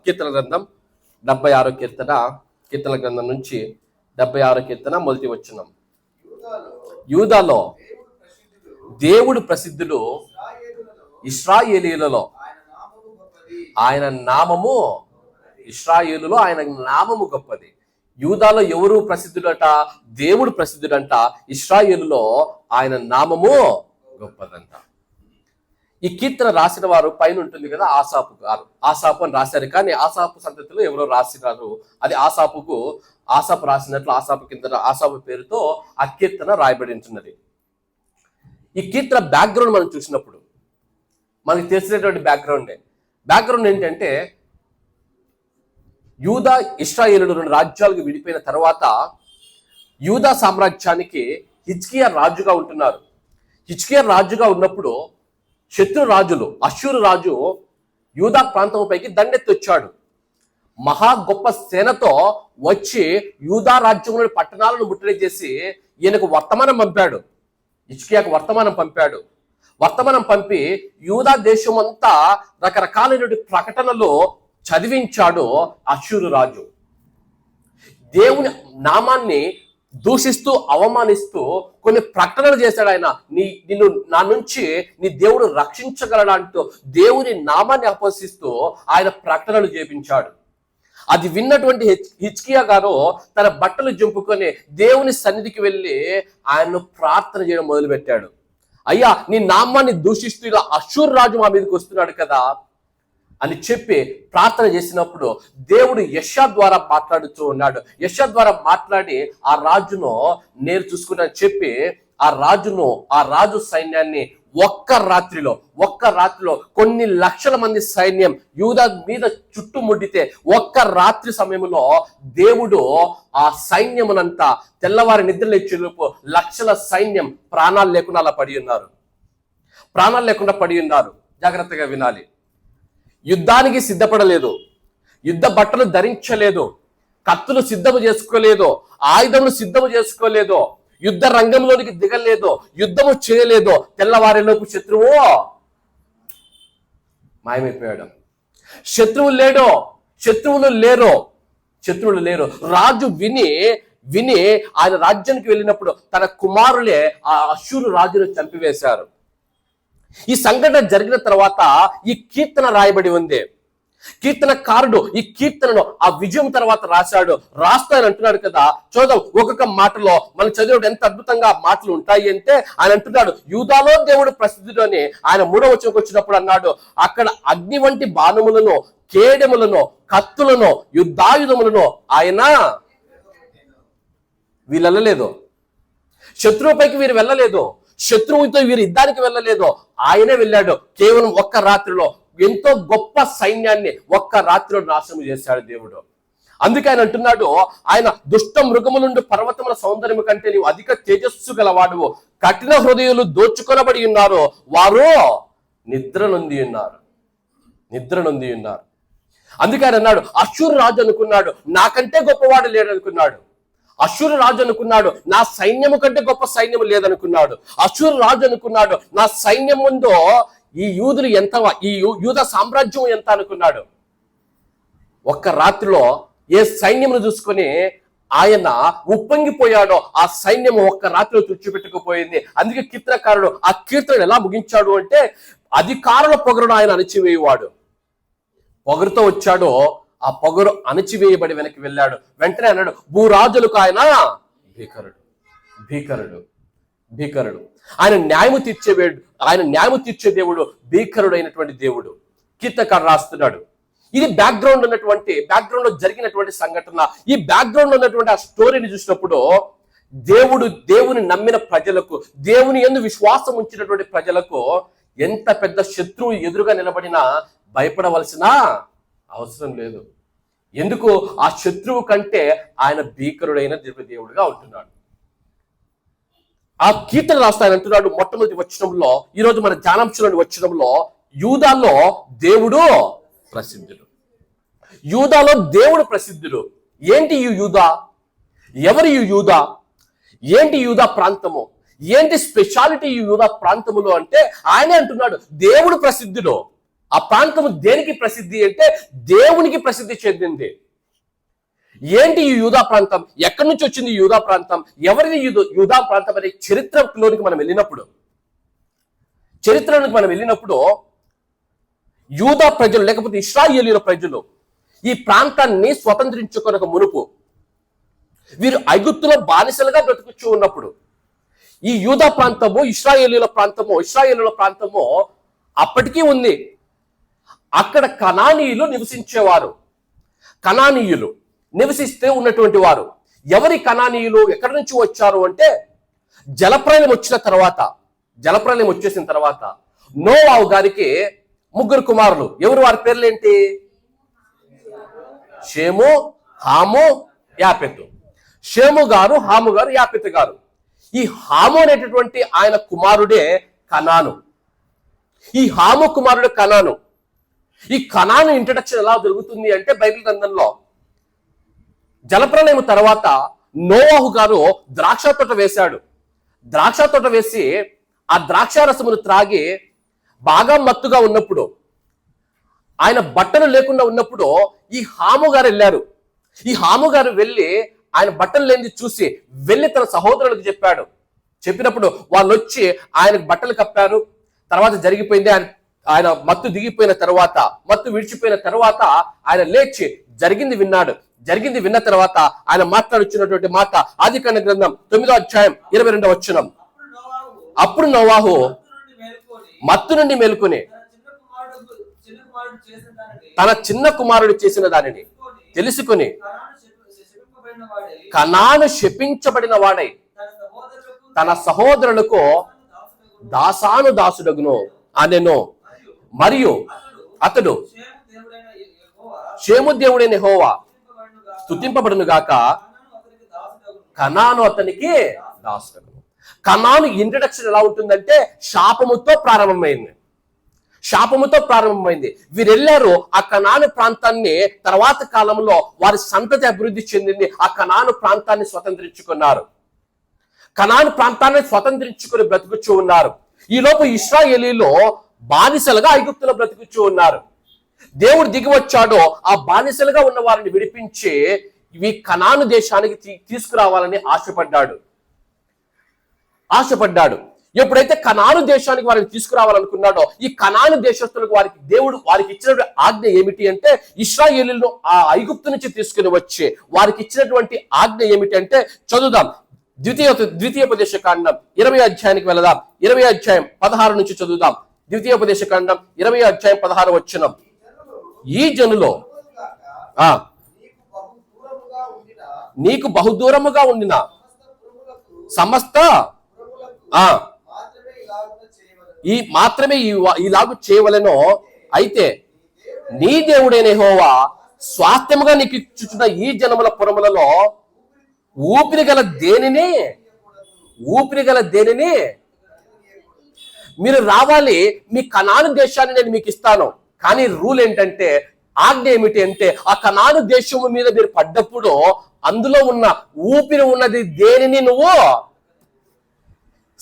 కీర్తన గ్రంథం 76వ కీర్తన గ్రంథం నుంచి 76వ కీర్తన మొదటి వచనం. యూదాలో దేవుడు ప్రసిద్ధులు, ఇశ్రాయేలీలలో ఆయన నామము, ఇశ్రాయేలులో ఆయన నామము గొప్పది. యూదాలో ఎవరు ప్రసిద్ధుడట? దేవుడు ప్రసిద్ధుడంట. ఇశ్రాయేలులో ఆయన నామము గొప్పదంట. ఈ కీర్తన రాసిన వారు పైన ఉంటుంది కదా, ఆసాపు అని రాశారు. కానీ ఆసాపు సంతతిలో ఎవరో రాసినారు. అది ఆసాపు రాసినట్లు ఆసాపు పేరుతో ఆ కీర్తన రాయబడి ఉంటున్నది. ఈ కీర్తన బ్యాక్గ్రౌండ్ మనం చూసినప్పుడు మనకి తెలిసినటువంటి బ్యాక్గ్రౌండ్ ఏంటంటే, యూదా ఇశ్రాయేలు 2 రాజ్యాలకు విడిపోయిన తర్వాత యూదా సామ్రాజ్యానికి హిజ్కియా రాజుగా ఉంటున్నారు. హిజ్కియా రాజుగా ఉన్నప్పుడు శత్రు రాజులు, అష్షూరు రాజు యూదా ప్రాంతంపైకి దండెత్తి వచ్చాడు. మహా గొప్ప సేనతో వచ్చి యూదా రాజ్యంలోని పట్టణాలను ముట్టడి చేసి ఈయనకు వర్తమానం పంపాడు. హిజ్కియాకు వర్తమానం పంపి యూదా దేశం అంతా రకరకాలైన ప్రకటనలు చదివించాడు అష్షూరు రాజు. దేవుని నామాన్ని దూషిస్తూ అవమానిస్తూ కొన్ని ప్రకటనలు చేశాడు. ఆయన నిన్ను నా నుంచి నీ దేవుడు రక్షించగలడంటూ దేవుని నామాన్ని అపహసిస్తూ ఆయన ప్రకటనలు చేపించాడు. అది విన్నటువంటి హిజ్కియా గారు తన బట్టలు జింపుకొని దేవుని సన్నిధికి వెళ్ళి ఆయన్ను ప్రార్థన చేయడం మొదలుపెట్టాడు. అయ్యా, నీ నామాన్ని దూషిస్తూ ఇలా అష్షూరు రాజు మా మీదకి వస్తున్నాడు కదా అని చెప్పి ప్రార్థన చేసినప్పుడు దేవుడు యెషయా ద్వారా మాట్లాడుతూ ఉన్నాడు. యెషయా ద్వారా మాట్లాడి ఆ రాజును నేను చూసుకున్నా చెప్పి ఆ రాజు సైన్యాన్ని ఒక్క రాత్రిలో కొన్ని లక్షల మంది సైన్యం యూదా మీద చుట్టుముట్టితే ఒక్క రాత్రి సమయంలో దేవుడు ఆ సైన్యమునంతా తెల్లవారి నిద్రలేచేలోపు లక్షల సైన్యం ప్రాణాలు లేకుండా పడి ఉన్నారు. జాగ్రత్తగా వినాలి. యుద్ధానికి సిద్ధపడలేదు, యుద్ధ బట్టలు ధరించలేదు, కత్తులు సిద్ధము చేసుకోలేదు, ఆయుధములు సిద్ధము చేసుకోలేదు, యుద్ధ రంగంలోనికి దిగలేదు, యుద్ధము చేయలేదు. తెల్లవారిలోపు మాయమైపోయాడు. శత్రువులు లేరు. రాజు విని ఆయన రాజ్యానికి వెళ్ళినప్పుడు తన కుమారులే ఆ అష్షూరు రాజును చంపివేశారు. ఈ సంఘటన జరిగిన తర్వాత ఈ కీర్తన రాయబడి ఉంది. కీర్తనకారుడు ఈ కీర్తనను ఆ విజయం తర్వాత రాస్తూ ఆయన అంటున్నాడు కదా. చూద్దాం ఒక్కొక్క మాటలో మనం చదివినప్పుడు ఎంత అద్భుతంగా మాటలు ఉంటాయి అంటే, ఆయన అంటున్నాడు యూదాలో దేవుడు ప్రసిద్ధుడు అని. ఆయన 3వ వచనంకి వచ్చినప్పుడు అన్నాడు, అక్కడ అగ్ని వంటి బాణములను, కేడెములను, కత్తులను, యుద్ధాయుధములను ఆయన వీళ్ళు వెళ్ళలేదు. శత్రువుపైకి వీరు వెళ్ళలేదు, శత్రువుతో వీరు యుద్ధానికి వెళ్ళలేదు. ఆయనే వెళ్ళాడు. కేవలం ఒక్క రాత్రిలో ఎంతో గొప్ప సైన్యాన్ని ఒక్క రాత్రిలో నాశనం చేశాడు దేవుడు. అందుకే ఆయన అంటున్నాడు, ఆయన దుష్ట మృగము నుండి పర్వతముల సౌందర్యము కంటే నీవు అధిక తేజస్సు గలవాడువు. కఠిన హృదయులు దోచుకొనబడి ఉన్నారు, వారు నిద్ర నొంది ఉన్నారు. అందుకే ఆయన అన్నాడు, అష్షూరు రాజు అనుకున్నాడు నాకంటే గొప్పవాడు లేడనుకున్నాడు. అష్షూరు రాజు అనుకున్నాడు నా సైన్యము కంటే గొప్ప సైన్యము లేదనుకున్నాడు. అష్షూరు రాజు అనుకున్నాడు నా సైన్యం ముందు ఈ యూదులు ఎంత, ఈ యూద సామ్రాజ్యం ఎంత అనుకున్నాడు. ఒక్క రాత్రిలో ఏ సైన్యమును చూసుకొని ఆయన ఉప్పొంగిపోయాడో ఆ సైన్యము ఒక్క రాత్రిలో తుడిచిపెట్టుకుపోయింది. అందుకే కీర్తనకారుడు ఆ కీర్తన ఎలా ముగించాడు అంటే, అధికారుల పొగరును ఆయన అణచివేయువాడు. పొగరుతో వచ్చాడో ఆ పొగరు అణచివేయబడి వెనక్కి వెళ్ళాడు. వెంటనే అన్నాడు, భూరాజులకు ఆయన భీకరుడు. ఆయన న్యాయము తీర్చే దేవుడు, భీకరుడు అయినటువంటి దేవుడు. కీర్తనకారుడు రాస్తున్నాడు. ఇది బ్యాక్గ్రౌండ్ లో జరిగినటువంటి సంఘటన. ఈ బ్యాక్గ్రౌండ్ లో ఉన్నటువంటి ఆ స్టోరీని చూసినప్పుడు దేవుని నమ్మిన ప్రజలకు, దేవుని యందు విశ్వాసం ఉంచినటువంటి ప్రజలకు ఎంత పెద్ద శత్రువు ఎదురుగా నిలబడినా భయపడవలసిన అవసరం లేదు. ఎందుకు? ఆ శత్రువు కంటే ఆయన భీకరుడైన దేవుడుగా ఉంటున్నాడు. ఆ కీర్తన రాస్తానంటున్నాడు మొట్టమొదటి వచనంలో, ఈరోజు మన ధ్యానాంశంలోని వచనంలో, యూదాలో దేవుడు ప్రసిద్ధుడు. ఏంటి ఈ యూదా? ఎవరు ఈ యూదా? ఏంటి యూదా ప్రాంతము? ఏంటి స్పెషాలిటీ ఈ యూదా ప్రాంతములో అంటే, ఆయనే అంటున్నాడు దేవుడు ప్రసిద్ధుడు. ఆ ప్రాంతము దేనికి ప్రసిద్ధి అంటే దేవునికి ప్రసిద్ధి చెందింది. ఏంటి ఈ యూదా ప్రాంతం? ఎక్కడి నుంచి వచ్చింది యూదా ప్రాంతం? ఎవరిది యూదా ప్రాంతం అనే చరిత్రలోనికి మనం వెళ్ళినప్పుడు యూదా ప్రజలు లేకపోతే ఇశ్రాయేలీయుల ప్రజలు ఈ ప్రాంతాన్ని స్వతంత్రించుకొనక మునుపు వీరు ఐగుప్తులో బానిసలుగా బ్రతుకుచూ ఉన్నప్పుడు ఈ యూదా ప్రాంతము ఇశ్రాయేలీయుల ప్రాంతము అప్పటికీ ఉంది. అక్కడ కనానీయులు నివసించేవారు. కనానీయులు నివసిస్తే ఉన్నటువంటి వారు. ఎవరి కనానీయులు? ఎక్కడి నుంచి వచ్చారు అంటే జలప్రలయం వచ్చేసిన తర్వాత నోవాహు గారికి 3 కుమారులు. ఎవరు? వారి పేర్లేంటి? షేము, హాము, యాపెతు. షేము గారు, హాము గారు, యాపెతు గారు. ఈ హాము అనేటటువంటి ఆయన కుమారుడే కనాను. ఈ హాము కుమారుడు కనాను. ఈ కనాను ఇంట్రడక్షన్ ఎలా జరుగుతుంది అంటే బైబిల్ గ్రంథంలో జలప్రలయం తర్వాత నోవాహు గారు ద్రాక్ష తోట వేశాడు. ద్రాక్ష తోట వేసి ఆ ద్రాక్ష రసమును త్రాగి బాగా మత్తుగా ఉన్నప్పుడు, ఆయన బట్టలు లేకుండా ఉన్నప్పుడు ఈ హాము గారు వెళ్ళారు. ఈ హాము గారు వెళ్ళి ఆయన బట్టలు లేనిది చూసి వెళ్ళి తన సహోదరులకు చెప్పినప్పుడు వాళ్ళు వచ్చి ఆయనకు బట్టలు కప్పారు. తర్వాత జరిగిపోయింది. ఆయన మత్తు విడిచిపోయిన తర్వాత ఆయన లేచి జరిగింది విన్న తర్వాత ఆయన మాట్లాడుచున్నటువంటి మాట ఆదికాండ గ్రంథం 9వ అధ్యాయం 22వ వచనం. అప్పుడు నోవాహు మత్తు నుండి మేలుకొని తన చిన్న కుమారుడు చేసిన దానిని తెలుసుకుని కనాను శపించబడిన వాడై తన సహోదరులకు దాసుడగును అనెను. మరియు అతడు షేము దేవుడైన యెహోవా స్తుతింపబడును గాక, కనాను అతనికి దాసుడగును. కనాను ఇంట్రడక్షన్ ఎలా ఉంటుందంటే శాపముతో ప్రారంభమైంది. వీరు వెళ్ళారు ఆ కనాను ప్రాంతాన్ని. తర్వాత కాలంలో వారి సంతతి అభివృద్ధి చెందింది. ఆ కనాను ప్రాంతాన్ని స్వతంత్రించుకున్నారు. కనాను ప్రాంతాన్ని స్వతంత్రించుకుని బ్రతుకుచూ ఉన్నారు. ఈ లోపు ఇశ్రాయేలీలో బానిసలుగా ఐగుప్తులో బ్రతుకుచూ ఉన్నారు. దేవుడు దిగి వచ్చాడో ఆ బానిసలుగా ఉన్న వారిని విడిపించి ఈ కనాను దేశానికి తీసుకురావాలని ఆశపడ్డాడు. ఎప్పుడైతే కనాను దేశానికి వారిని తీసుకురావాలనుకున్నాడో ఈ కనాను దేశస్తులకు వారికి ఇచ్చిన ఆజ్ఞ ఏమిటి అంటే ఇశ్రాయేలీయులను ఆ ఐగుప్తు నుంచి తీసుకుని వచ్చి వారికి ఇచ్చినటువంటి ఆజ్ఞ ఏమిటి అంటే చదువుదాం. ద్వితీయోపదేశ కాండం 20వ అధ్యాయానికి వెళదాం. 20వ అధ్యాయం 16 నుంచి చదువుదాం. ద్వితీయోపదేశ కాండం 20వ అధ్యాయం 16 వచనం. ఈ జనులో నీకు బహుదూరముగా ఉండిన సమస్త మాత్రమే ఇలాగు చేయవలెనో, అయితే నీ దేవుడైన యెహోవా స్వాస్థ్యముగా నీకు ఇచ్చుచున్న ఈ జనముల పురములలో ఊపిరి గల దేనిని మీరు రావాలి. మీ కనాను దేశాన్ని నేను మీకు ఇస్తాను. కానీ రూల్ ఏంటంటే, ఆజ్ఞ ఏమిటి అంటే ఆ కనాను దేశము మీద మీరు పడ్డప్పుడు అందులో ఉన్న ఊపిరి ఉన్నది దేనిని నువ్వు,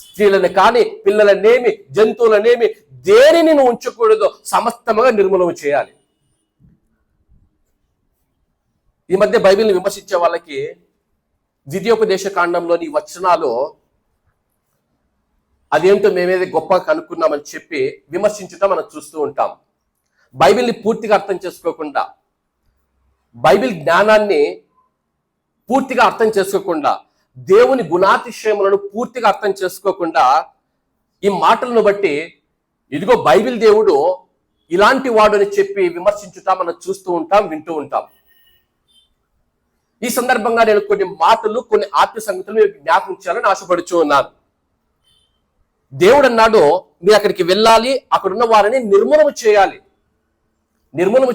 స్త్రీలను కానీ పిల్లలనేమి జంతువులనేమి దేనిని నువ్వు ఉంచకూడదు, సమస్తముగా నిర్మూలన చేయాలి. ఈ మధ్య బైబిల్ని విమర్శించే వాళ్ళకి ద్వితీయోపదేశ కాండంలోని వచనాలు అదేంటో మేమేది గొప్ప కనుక్కున్నామని చెప్పి విమర్శించటం మనం చూస్తూ ఉంటాం. బైబిల్ని పూర్తిగా అర్థం చేసుకోకుండా, బైబిల్ జ్ఞానాన్ని పూర్తిగా అర్థం చేసుకోకుండా, దేవుని గుణాతిశయములను పూర్తిగా అర్థం చేసుకోకుండా ఈ మాటలను బట్టి ఇదిగో బైబిల్ దేవుడు ఇలాంటి వాడు అని చెప్పి విమర్శించుటా మనం చూస్తూ ఉంటాం, వింటూ ఉంటాం. ఈ సందర్భంగా నేను కొన్ని మాటలు, కొన్ని ఆత్మ సంగతులు మీరు జ్ఞాపకం చేయాలని ఆశపడుచూ ఉన్నాను. దేవుడు అన్నాడు, మీరు అక్కడికి వెళ్ళాలి, అక్కడున్న వారిని నిర్మూలన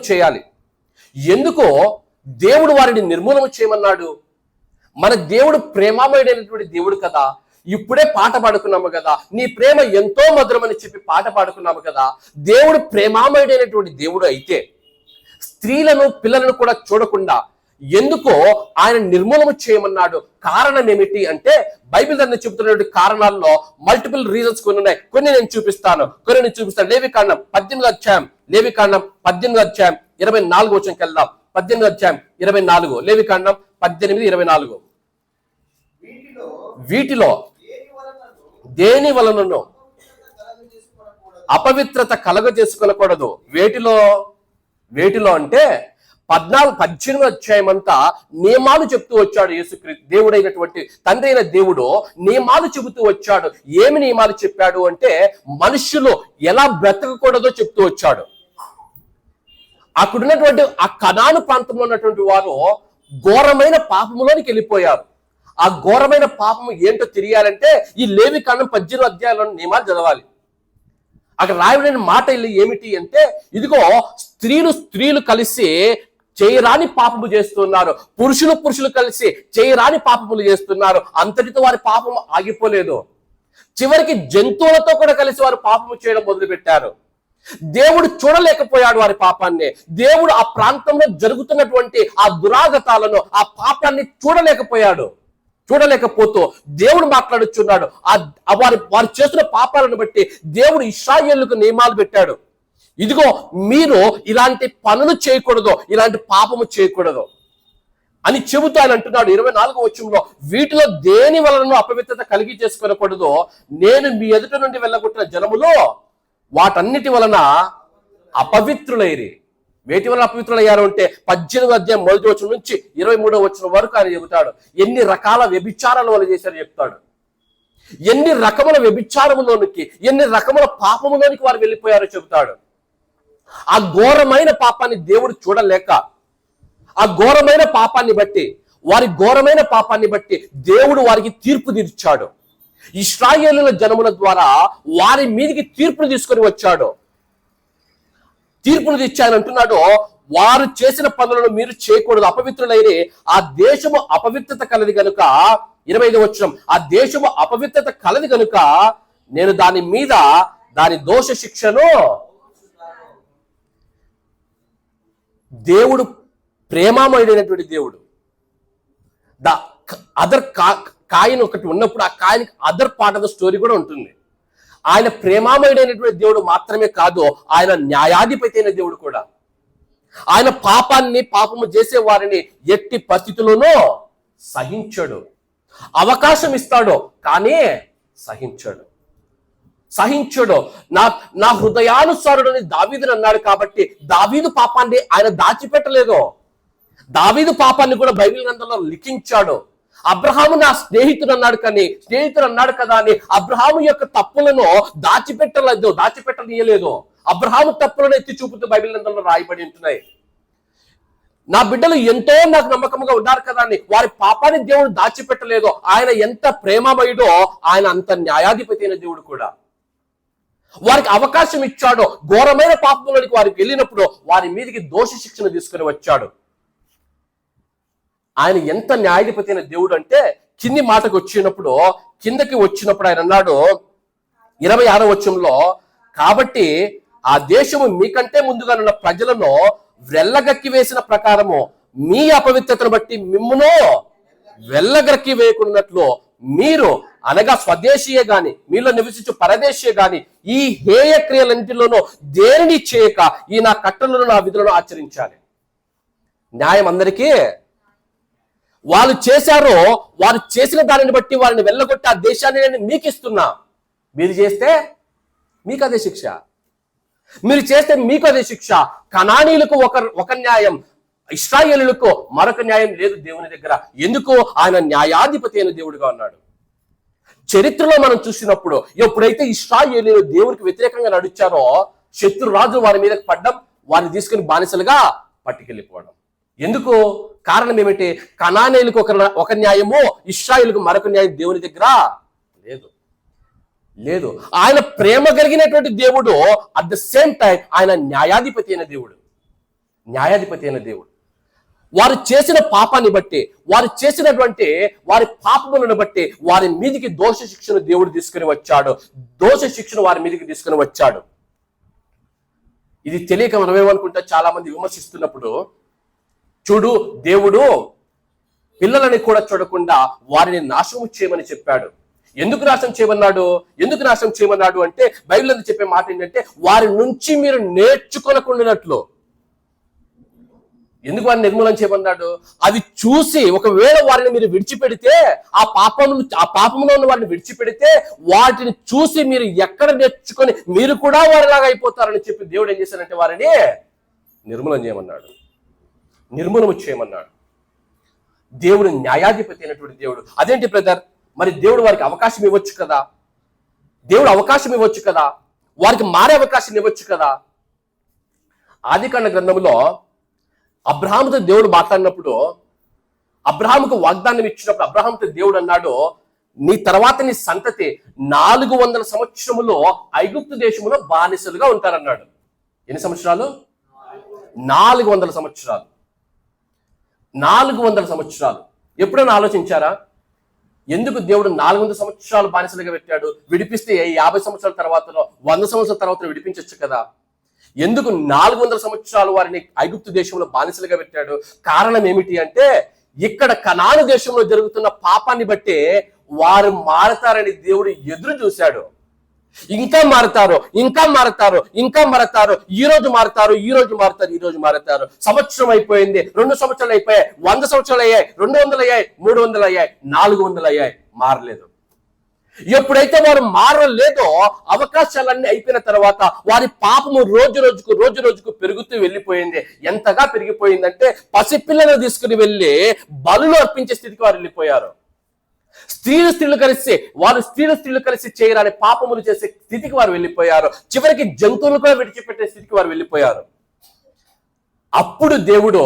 చేయాలి. ఎందుకో దేవుడు వారిని నిర్మూలన చేయమన్నాడు? మన దేవుడు ప్రేమమయుడైనటువంటి దేవుడు కదా. ఇప్పుడే పాట పాడుకున్నాము కదా, నీ ప్రేమ ఎంతో మధురమని చెప్పి పాట పాడుకున్నాము కదా. దేవుడు ప్రేమమయుడైనటువంటి దేవుడు అయితే స్త్రీలను పిల్లలను కూడా చూడకుండా ఎందుకో ఆయన నిర్మూలన చేయమన్నాడు? కారణం ఏమిటి అంటే బైబిల్ దాన్ని చెబుతున్నటువంటి కారణాల్లో మల్టిపుల్ రీజన్స్ కొన్ని ఉన్నాయి. కొన్ని నేను చూపిస్తాను. లేవి కాండం 18వ అధ్యాయం లేవికాండం 18 అధ్యాయం 24 వెళ్దాం. 18 అధ్యాయం 24, లేవికాండం 18:24. వీటిలో దేని వలనను అపవిత్రత కలగజేసుకొనకూడదు. వేటిలో అంటే 18 అధ్యాయం అంతా నియమాలు చెప్తూ వచ్చాడు యేసుక్రీస్తు. దేవుడైనటువంటి తండ్రి అయిన దేవుడు నియమాలు చెబుతూ వచ్చాడు. ఏమి నియమాలు చెప్పాడు అంటే మనుషులు ఎలా బ్రతకకూడదో చెప్తూ వచ్చాడు. అక్కడున్నటువంటి ఆ కనాను ప్రాంతంలో ఉన్నటువంటి వారు ఘోరమైన పాపములోనికి వెళ్ళిపోయారు. ఆ ఘోరమైన పాపము ఏంటో తెలియాలంటే ఈ లేవికాండం 18 అధ్యాయంలో నియమాలు చదవాలి. అక్కడ రాయబడిన మాట ఏమిటి అంటే, ఇదిగో స్త్రీలు కలిసి చేయరాని పాపము చేస్తున్నారు, పురుషులు కలిసి చేయరాని పాపములు చేస్తున్నారు. అంతటితో వారి పాపం ఆగిపోలేదు. చివరికి జంతువులతో కూడా కలిసి వారు పాపము చేయడం మొదలుపెట్టారు. దేవుడు చూడలేకపోయాడు వారి పాపాన్ని. దేవుడు ఆ ప్రాంతంలో జరుగుతున్నటువంటి ఆ దురాగతాలను, ఆ పాపాన్ని చూడలేకపోతూ దేవుడు మాట్లాడుచున్నాడు. వారు చేస్తున్న పాపాలను బట్టి దేవుడు ఇశ్రాయేలుకు నియమాలు పెట్టాడు. ఇదిగో మీరు ఇలాంటి పనులు చేయకూడదు, ఇలాంటి పాపము చేయకూడదు అని చెబుతూ ఆయన అంటున్నాడు 24వ వచనంలో, వీటిలో దేని వలన అపవిత్రత కలిగి చేసుకొనకూడదు. నేను మీ ఎదుట నుండి వెళ్ళగొట్టిన జనములో వాటన్నిటి వలన అపవిత్రులైరి. వేటి వలన అపవిత్రులయ్యారు అంటే 18 అధ్యాయం 1వ వచనం నుంచి 23వ వచనం వరకు ఆయన చెబుతాడు. ఎన్ని రకాల వ్యభిచారాలు వాళ్ళు చేశారని చెప్తాడు. ఎన్ని రకముల వ్యభిచారములోనికి, ఎన్ని రకముల పాపములోనికి వారు వెళ్ళిపోయారో చెబుతాడు. ఆ ఘోరమైన పాపాన్ని దేవుడు చూడలేక, ఆ ఘోరమైన పాపాన్ని బట్టి, వారి ఘోరమైన పాపాన్ని బట్టి దేవుడు వారికి తీర్పు తీర్చాడు. ఇశ్రాయేలుల జనముల ద్వారా వారి మీదికి తీర్పును తీసుకొని వచ్చాడు. తీర్పును తెచ్చాయని అంటున్నాడు. వారు చేసిన పనులను మీరు చేయకూడదు, అపవిత్రులైన ఆ దేశము అపవిత్రత కలది కనుక, 25వ వచనం, ఆ దేశము అపవిత్రత కలది కనుక నేను దాని మీద దాని దోష శిక్షను. దేవుడు ప్రేమమయుడైనటువంటి దేవుడు. అదర్ కాయిన్ ఒకటి ఉన్నప్పుడు ఆ కాయిన్కి other part of the story కూడా ఉంటుంది. ఆయన ప్రేమమయుడైనటువంటి దేవుడు మాత్రమే కాదు, ఆయన న్యాయాధిపతి అయిన దేవుడు కూడా. ఆయన పాపము చేసే వారిని ఎట్టి పరిస్థితుల్లోనూ సహించడు. అవకాశం ఇస్తాడు కానీ సహించడు. నా హృదయానుసారుడని దావీదుని అన్నాడు కాబట్టి దావీదు పాపాన్ని ఆయన దాచిపెట్టలేదు. దావీదు పాపాన్ని కూడా బైబిల్ గ్రంథంలో లిఖించాడు. అబ్రహాము నా స్నేహితుడు అన్నాడు కదా అని అబ్రహాము యొక్క తప్పులను దాచిపెట్టనీయలేదు. అబ్రహాము తప్పులను ఎత్తి చూపుతూ బైబిల్ గ్రంథంలో రాయబడి ఉంటున్నాయి. నా బిడ్డలు ఎంతో నాకు నమ్మకంగా ఉన్నారు కదా అని వారి పాపాన్ని దేవుడు దాచిపెట్టలేదు. ఆయన ఎంత ప్రేమమయుడో ఆయన అంత న్యాయాధిపతి అయిన దేవుడు కూడా. వారికి అవకాశం ఇచ్చాడు. ఘోరమైన పాపంలోనికి వారికి వెళ్ళినప్పుడు వారి మీదకి దోష శిక్షణ తీసుకుని వచ్చాడు. ఆయన ఎంత న్యాయాధిపతి అయిన దేవుడు అంటే కింది మాటకు కిందకి వచ్చినప్పుడు ఆయన అన్నాడు 26వ వచనంలో, కాబట్టి ఆ దేశము మీకంటే ముందుగా ఉన్న ప్రజలను వెళ్ళగక్కి వేసిన ప్రకారము మీ అపవిత్రతను బట్టి మిమ్మును వెళ్ళగక్కి వేయకున్నట్లు మీరు, అనగా స్వదేశీయే గాని మీలో నివసించు పరదేశీయే గాని ఈ హేయ క్రియలన్నింటిలోనూ దేనిని చేయక ఈ నా కట్టలను నా విధులను ఆచరించాలి. న్యాయం అందరికీ. వాళ్ళు చేశారో వారు చేసిన దానిని బట్టి వారిని వెళ్ళగొట్టి ఆ దేశాన్ని నేను మీకు ఇస్తున్నా. మీరు చేస్తే మీకు అదే శిక్ష, మీరు చేస్తే మీకు అదే శిక్ష. కనానీయులకు ఒక న్యాయం, ఇశ్రాయేలులకు మరొక న్యాయం లేదు దేవుని దగ్గర. ఎందుకు? ఆయన న్యాయాధిపతి అయిన దేవుడుగా ఉన్నాడు. చరిత్రలో మనం చూసినప్పుడు ఎప్పుడైతే ఇశ్రాయేలీయులు దేవునికి వ్యతిరేకంగా నడిచారో శత్రు రాజు వారి మీద పడ్డం, వారిని తీసుకుని బానిసలుగా పట్టుకెళ్ళిపోవడం. ఎందుకు? కారణం ఏమిటి? కనానీయులకు ఒక న్యాయము, ఇశ్రాయేలుకు మరొక న్యాయం దేవుని దగ్గర లేదు. ఆయన ప్రేమ కలిగినటువంటి దేవుడు, అట్ ద సేమ్ టైం ఆయన న్యాయాధిపతి అయిన దేవుడు. వారు చేసిన పాపాన్ని బట్టి, వారు చేసినటువంటి వారి పాపములను బట్టి వారి మీదికి దోష శిక్షను దేవుడు తీసుకుని వచ్చాడు. ఇది తెలియక మనం ఏమనుకుంటా, చాలా మంది విమర్శిస్తున్నప్పుడు, చూడు దేవుడు పిల్లలని కూడా చూడకుండా వారిని నాశనం చేయమని చెప్పాడు. ఎందుకు నాశనం చేయమన్నాడు? ఎందుకు నాశనం చేయమన్నాడు అంటే బైబిల్ అంతా చెప్పే మాట ఏంటంటే వారి నుంచి మీరు నేర్చుకొనకుండానట్లు. ఎందుకు వారిని నిర్మూలన చేయమన్నాడు? అవి చూసి ఒకవేళ వారిని మీరు విడిచిపెడితే, ఆ పాపంలో ఉన్న వారిని విడిచిపెడితే, వాటిని చూసి మీరు ఎక్కడ నేర్చుకొని మీరు కూడా వారిలాగా అయిపోతారని చెప్పి దేవుడు ఏం చేశారంటే వారిని నిర్మూలన చేయమన్నాడు, నిర్మూలన చేయమన్నాడు. దేవుడు న్యాయాధిపతి అయినటువంటి దేవుడు. అదేంటి బ్రదర్, మరి దేవుడు వారికి అవకాశం ఇవ్వచ్చు కదా, దేవుడు అవకాశం ఇవ్వచ్చు కదా, వారికి మారే అవకాశం ఇవ్వచ్చు కదా. ఆదికాండ గ్రంథంలో అబ్రహాముతో దేవుడు మాట్లాడినప్పుడు, అబ్రహాముకు వాగ్దానం ఇచ్చినప్పుడు అబ్రహాముతో దేవుడు అన్నాడు, నీ తర్వాత నీ సంతతి 400 సంవత్సరములో ఐగుప్తు దేశంలో బానిసలుగా ఉంటారన్నాడు. ఎన్ని సంవత్సరాలు? 400 సంవత్సరాలు. 400 సంవత్సరాలు. ఎప్పుడైనా ఆలోచించారా ఎందుకు దేవుడు 400 సంవత్సరాలు బానిసలుగా పెట్టాడు? విడిపిస్తే 50 సంవత్సరాల తర్వాతలో 100 సంవత్సరాల తర్వాత విడిపించవచ్చు కదా. ఎందుకు 400 సంవత్సరాలు వారిని ఐగుప్తు దేశంలో బానిసలుగా పెట్టాడు? కారణం ఏమిటి అంటే, ఇక్కడ కనాను దేశంలో జరుగుతున్న పాపాన్ని బట్టి వారు మారతారని దేవుడు ఎదురు చూశాడు. ఇంకా మారతారు, ఇంకా మారతారు, ఇంకా మారతారు, ఈ రోజు మారతారు, ఈ రోజు మారతారు, ఈ రోజు మారతారు. సంవత్సరం అయిపోయింది, 2 సంవత్సరాలు అయిపోయాయి, 100 సంవత్సరాలు అయ్యాయి, 200 అయ్యాయి, 300 అయ్యాయి, 400 అయ్యాయి, మారలేదు. ఎప్పుడైతే వారు మారలేదో అవకాశాలన్నీ అయిపోయిన తర్వాత వారి పాపము రోజు రోజుకు పెరుగుతూ వెళ్ళిపోయింది. ఎంతగా పెరిగిపోయిందంటే పసిపిల్లను తీసుకుని వెళ్ళి బలులు అర్పించే స్థితికి వారు వెళ్ళిపోయారు. స్త్రీలు కలిసి చేయరాని పాపములు చేసే స్థితికి వారు వెళ్ళిపోయారు. చివరికి జంతువులు కూడా విడిచిపెట్టే స్థితికి వారు వెళ్ళిపోయారు. అప్పుడు దేవుడు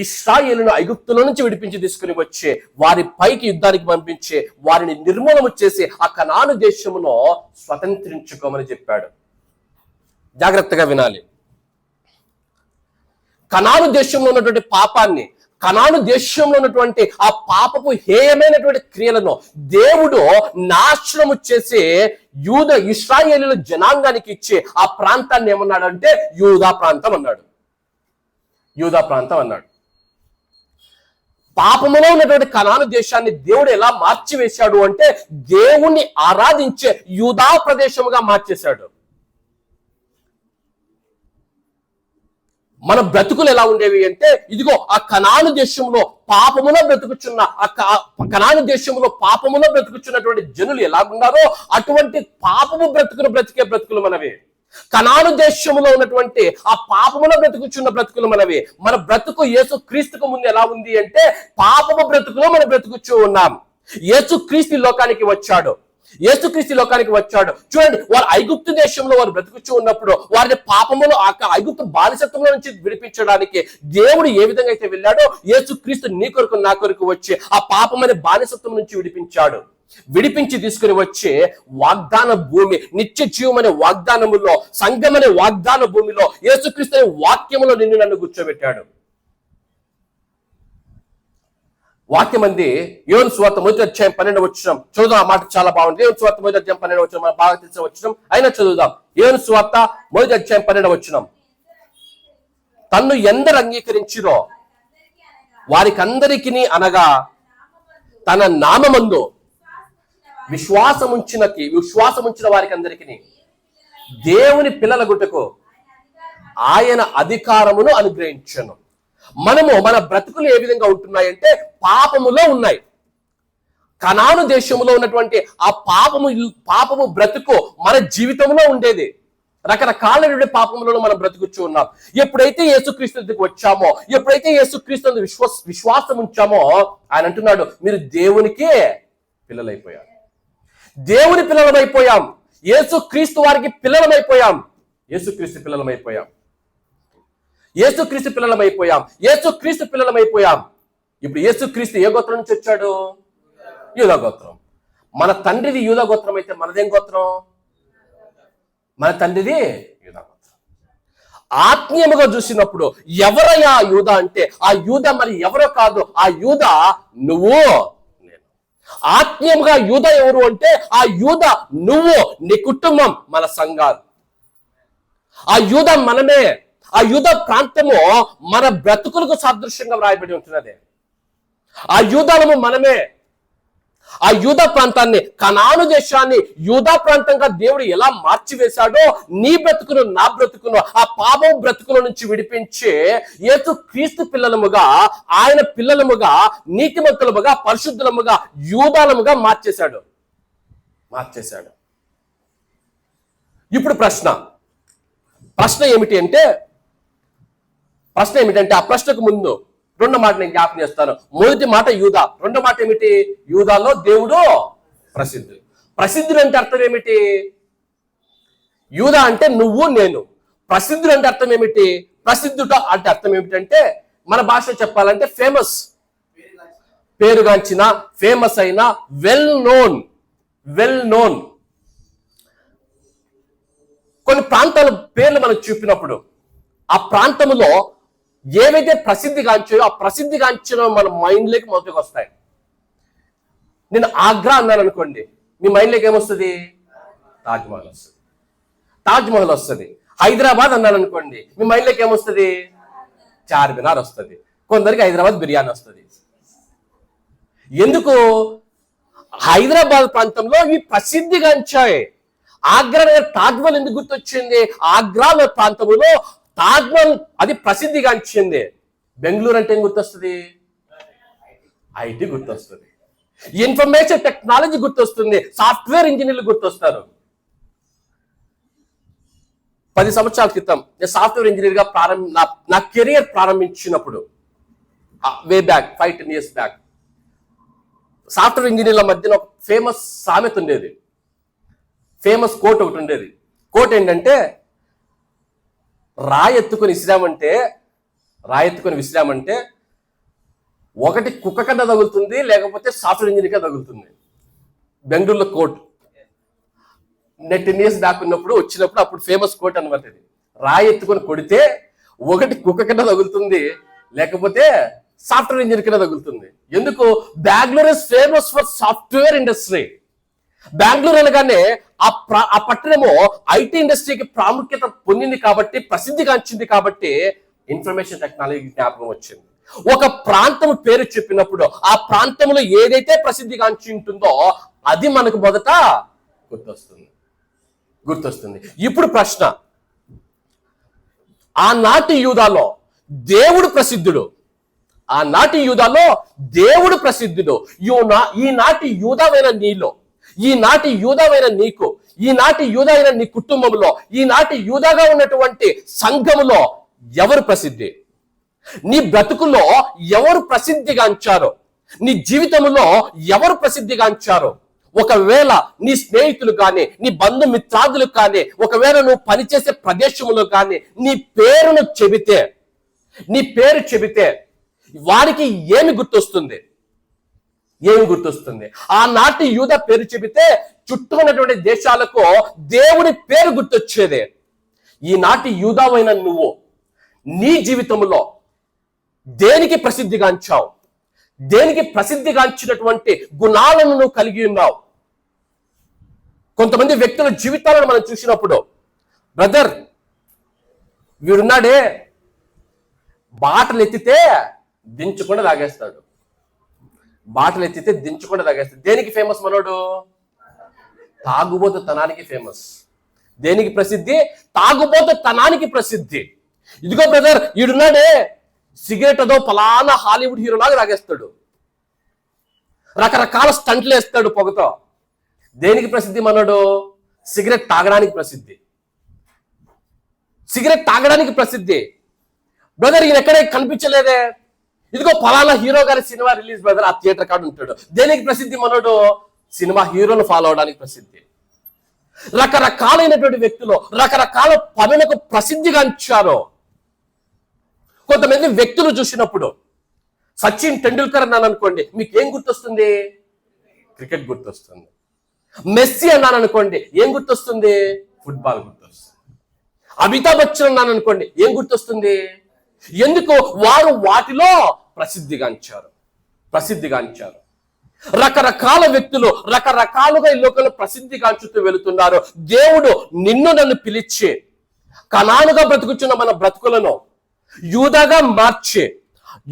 ఇశ్రాయేలును ఐగుప్తులో నుంచి విడిపించి తీసుకుని వచ్చి వారి పైకి యుద్ధానికి పంపించి వారిని నిర్మూలన చేసి ఆ కనాను దేశమును స్వతంత్రించుకోమని చెప్పాడు. జాగ్రత్తగా వినాలి. కనాను దేశంలో ఉన్నటువంటి పాపాన్ని, కనాను దేశంలో ఉన్నటువంటి ఆ పాపపు హేయమైనటువంటి క్రియలను దేవుడు నాశనము చేసి ఇశ్రాయేలీయుల జనాంగానికి ఇచ్చి ఆ ప్రాంతాన్ని ఏమన్నాడంటే యూదా ప్రాంతం అన్నాడు. యూదా ప్రాంతం అన్నాడు. పాపములో ఉన్నటువంటి కనాను దేశాన్ని దేవుడు ఎలా మార్చివేశాడు అంటే దేవుణ్ణి ఆరాధించే యూదా ప్రదేశముగా మార్చేశాడు. మన బ్రతుకులు ఎలా ఉండేవి అంటే, ఇదిగో ఆ కనాను దేశంలో పాపములో బ్రతుకుచున్న కనాను దేశంలో పాపములో బ్రతుకుచున్నటువంటి జనులు ఎలాగున్నారో అటువంటి పాపము బ్రతికే బ్రతుకులు మనవి. కనాను దేశములో ఉన్నటువంటి ఆ పాపములో బ్రతుకుచున్న బ్రతుకులు మనవి. మన బ్రతుకు యేసు క్రీస్తుకు ముందు ఎలా ఉంది అంటే పాపము బ్రతుకులో మనం బ్రతుకుచూ ఉన్నాం. యేసు క్రీస్తు లోకానికి వచ్చాడు. చూడండి, వారు ఐగుప్తు దేశంలో వారు బ్రతుకుచూ ఉన్నప్పుడు వారిని పాపములో ఐగుప్తు బానిసత్వంలో నుంచి విడిపించడానికి దేవుడు ఏ విధంగా అయితే వెళ్ళాడో యేసు క్రీస్తు నీ కొరకు నా కొరకు వచ్చి ఆ పాపమనే బానిసత్వం నుంచి విడిపించి తీసుకుని వచ్చే వాగ్దాన భూమి, నిత్య జీవం అనే వాగ్దానములో, సంఘం అనే వాగ్దాన భూమిలో యేసుక్రీస్తు అనే వాక్యములో నిన్ను నన్ను కూర్చోబెట్టాడు. వాక్యం అంది యోహాను సువార్త 1:12 చదువుదాం. ఆ మాట చాలా బాగుంది. యోహాను సువార్త 1:12 మనం బాగా తెలిసిన వచనం అయినా చదువుదాం. యోహాను సువార్త 1:12 తన్ను ఎందరు అంగీకరించిరో వారికందరికిని అనగా తన నామమందు విశ్వాసముంచిన వారికి అందరికీ దేవుని పిల్లల గుట్టకు ఆయన అధికారమును అనుగ్రహించను. మన బ్రతుకులు ఏ విధంగా ఉంటున్నాయంటే పాపములో ఉన్నాయి. కనాను దేశంలో ఉన్నటువంటి ఆ పాపము బ్రతుకు మన జీవితంలో ఉండేది. రకరకాల పాపములను మనం బ్రతుకుచూ ఉన్నాం. ఎప్పుడైతే యేసుక్రీస్తుకి వచ్చామో, ఎప్పుడైతే యేసుక్రీస్తు విశ్వాసం ఉంచామో, ఆయన అంటున్నాడు మీరు దేవునికి పిల్లలైపోయారు. దేవుని పిల్లలమైపోయాం. యేసుక్రీస్తు వారికి పిల్లలమైపోయాం. యేసుక్రీస్తు పిల్లలమైపోయాం. ఇప్పుడు యేసుక్రీస్తు ఏ గోత్రం నుంచి వచ్చాడు? యూదా గోత్రం. మన తండ్రిది యూదా గోత్రం అయితే మనదేం గోత్రం? మన తండ్రిది యూదా గోత్రం. ఆత్మీయముగా చూసినప్పుడు ఎవరయ్యా యూదా అంటే ఆ యూదా మరి ఎవరో కాదు, ఆ యూదా నువ్వు నేను. ఆత్మీయంగా యూదా ఎవరు అంటే ఆ యూదా నువ్వు, నీ కుటుంబం, మన సంఘాలు. ఆ యూదా మనమే. ఆ యూదా ప్రాంతము మన బ్రతుకులకు సాదృశ్యంగా వ్రాయబడి ఉంటున్నది. ఆ యూదాలము మనమే. ఆ యూదా ప్రాంతాన్ని, కనాను దేశాన్ని యూదా ప్రాంతంగా దేవుడు ఎలా మార్చివేశాడో నీ బ్రతుకును, నా బ్రతుకును ఆ పాపం బ్రతుకుల నుంచి విడిపించే యేసు క్రీస్తు పిల్లలముగా, ఆయన పిల్లలముగా, నీతిమంతులముగా, పరిశుద్ధులముగా, యూదాలముగా మార్చేశాడు. ఇప్పుడు ప్రశ్న ఏమిటి అంటే ఆ ప్రశ్నకు ముందు రెండో మాట నేను జ్ఞాపకం చేస్తాను. మొదటి మాట యూదా, రెండో మాట ఏమిటి? యూదాలో దేవుడు ప్రసిద్ధుడు అంటే అర్థం ఏమిటి? యూదా అంటే నువ్వు నేను. ప్రసిద్ధుడు అంటే అర్థం ఏమిటి? ప్రసిద్ధుట అంటే అర్థం ఏమిటంటే మన భాషలో చెప్పాలంటే ఫేమస్, పేరుగాంచిన, ఫేమస్ అయిన, వెల్ నోన్. కొన్ని ప్రాంతాల పేర్లు మనకు చూపినప్పుడు ఆ ప్రాంతంలో ఏవైతే ప్రసిద్ధిగాంచాయో ఆ ప్రసిద్ధిగాంచిన మన మైండ్లోకి మొదటికి వస్తాయి. నేను ఆగ్రా అన్నాను అనుకోండి, మీ మైండ్లోకి ఏమొస్తుంది? తాజ్మహల్ వస్తుంది. హైదరాబాద్ అన్నాను అనుకోండి, మీ మైండ్లోకి ఏమొస్తుంది? చార్మినార్ వస్తుంది. కొందరికి హైదరాబాద్ బిర్యానీ వస్తుంది. ఎందుకు? హైదరాబాద్ ప్రాంతంలో ఇవి ప్రసిద్ధిగాంచాయి. ఆగ్రా తాజ్మహల్ ఎందుకు గుర్తొచ్చింది? ఆగ్రా ప్రాంతంలో తాజ్మహల్ అది ప్రసిద్ధిగాంచింది. బెంగళూరు అంటే ఏం గుర్తొస్తుంది? ఐటీ గుర్తొస్తుంది, ఇన్ఫర్మేషన్ టెక్నాలజీ గుర్తొస్తుంది, సాఫ్ట్వేర్ ఇంజనీర్లు గుర్తొస్తారు. 10 సంవత్సరాల క్రితం నేను సాఫ్ట్వేర్ ఇంజనీర్ గా నా కెరియర్ ప్రారంభించినప్పుడు, way back 5-10 years back, software ఇంజనీర్ల మధ్యన ఒక ఫేమస్ సామెత ఉండేది, ఫేమస్ కోట్ ఒకటి ఉండేది. కోట్ ఏంటంటే, రాయెత్తుకొని విసిరామంటే ఒకటి కుక్క కన్నా తగులుతుంది, లేకపోతే సాఫ్ట్వేర్ ఇంజనీర్ గా తగులుతుంది. బెంగళూరులో కోట్ నేను 10 years బ్యాక్ వచ్చినప్పుడు అప్పుడు ఫేమస్ కోట్ అనమాట. ఇది రాయెత్తుకొని కొడితే ఒకటి కుక్క కన్నా తగులుతుంది, లేకపోతే సాఫ్ట్వేర్ ఇంజనీర్ కింద తగులుతుంది. ఎందుకు? Bengaluru is famous for software industry. Bengaluru అనగానే ఆ పట్టణము ఐటీ ఇండస్ట్రీకి ప్రాముఖ్యత పొందింది కాబట్టి, ప్రసిద్ధిగాంచింది కాబట్టి ఇన్ఫర్మేషన్ టెక్నాలజీ జ్ఞాపకం వచ్చింది. ఒక ప్రాంతం పేరు చెప్పినప్పుడు ఆ ప్రాంతంలో ఏదైతే ప్రసిద్ధిగాంచి ఉంటుందో అది మనకు మొదట గుర్తొస్తుంది. ఇప్పుడు ప్రశ్న, ఆనాటి యూదాలో దేవుడు ప్రసిద్ధుడు. ఈనాటి యూదావైన నీలో, ఈనాటి యూదావైన నీకు, ఈనాటి యూదైన నీ కుటుంబంలో, ఈనాటి యూదాగా ఉన్నటువంటి సంఘములో ఎవరు ప్రసిద్ధి? నీ బ్రతుకులో ఎవరు ప్రసిద్ధిగాంచారో, నీ జీవితంలో ఎవరు ప్రసిద్ధిగాంచారో, ఒకవేళ నీ స్నేహితులు కానీ, నీ బంధుమిత్రాదులు కానీ, ఒకవేళ నువ్వు పనిచేసే ప్రదేశంలో కానీ నీ పేరు చెబితే వారికి ఏమి గుర్తొస్తుంది? ఆనాటి యూద పేరు చెబితే చుట్టూ ఉన్నటువంటి దేశాలకు దేవుని పేరు గుర్తొచ్చేదే. ఈనాటి యూదావైన నువ్వు నీ జీవితంలో దేనికి ప్రసిద్ధిగాంచావు? దేనికి ప్రసిద్ధిగాంచినటువంటి గుణాలను నువ్వు కలిగి ఉన్నావు? కొంతమంది వ్యక్తుల జీవితాలను మనం చూసినప్పుడు, బ్రదర్ వీడున్నాడే బాటలు ఎత్తితే దించకుండా తాగేస్తాడు. దేనికి ఫేమస్ మనోడు? తాగుబోతుతనానికి ఫేమస్. దేనికి ప్రసిద్ధి? తాగుబోతుతనానికి ప్రసిద్ధి. ఇదిగో బ్రదర్ ఈడున్నాడే సిగరెట్ అదో ఫలానా హాలీవుడ్ హీరోలాగా తాగేస్తాడు, రకరకాల స్టంట్లు వేస్తాడు పొగతో. దేనికి ప్రసిద్ధి మనోడు? సిగరెట్ తాగడానికి ప్రసిద్ధి. బ్రదర్ ఈయన ఎక్కడే కనిపించలేదే, ఇదిగో ఫలానా హీరో గారి సినిమా రిలీజ్ బ్రదర్, ఆ థియేటర్ కాడ ఉంటాడు. దేనికి ప్రసిద్ధి మనోడు? సినిమా హీరోను ఫాలో అవడానికి ప్రసిద్ధి. రకరకాలైనటువంటి వ్యక్తులు రకరకాల పనులకు ప్రసిద్ధిగాంచారు. కొంతమంది వ్యక్తులు చూసినప్పుడు, సచిన్ టెండూల్కర్ అన్నాను అనుకోండి, మీకేం గుర్తొస్తుంది? క్రికెట్ గుర్తొస్తుంది. మెస్సీ అన్నాను అనుకోండి, ఏం గుర్తొస్తుంది? ఫుట్బాల్ గుర్తొస్తుంది. అమితాబ్ బచ్చన్ అన్నాను అనుకోండి, ఏం గుర్తొస్తుంది? ఎందుకు? వారు వాటిలో ప్రసిద్ధిగాంచారు. రకరకాల వ్యక్తులు రకరకాలుగా ఈ లోకంలో ప్రసిద్ధిగాంచుతూ వెళుతున్నారు. దేవుడు నిన్ను నన్ను పిలిచి కనానుగా బ్రతుకుచున్న మన బ్రతుకులను యూదాగా మార్చి,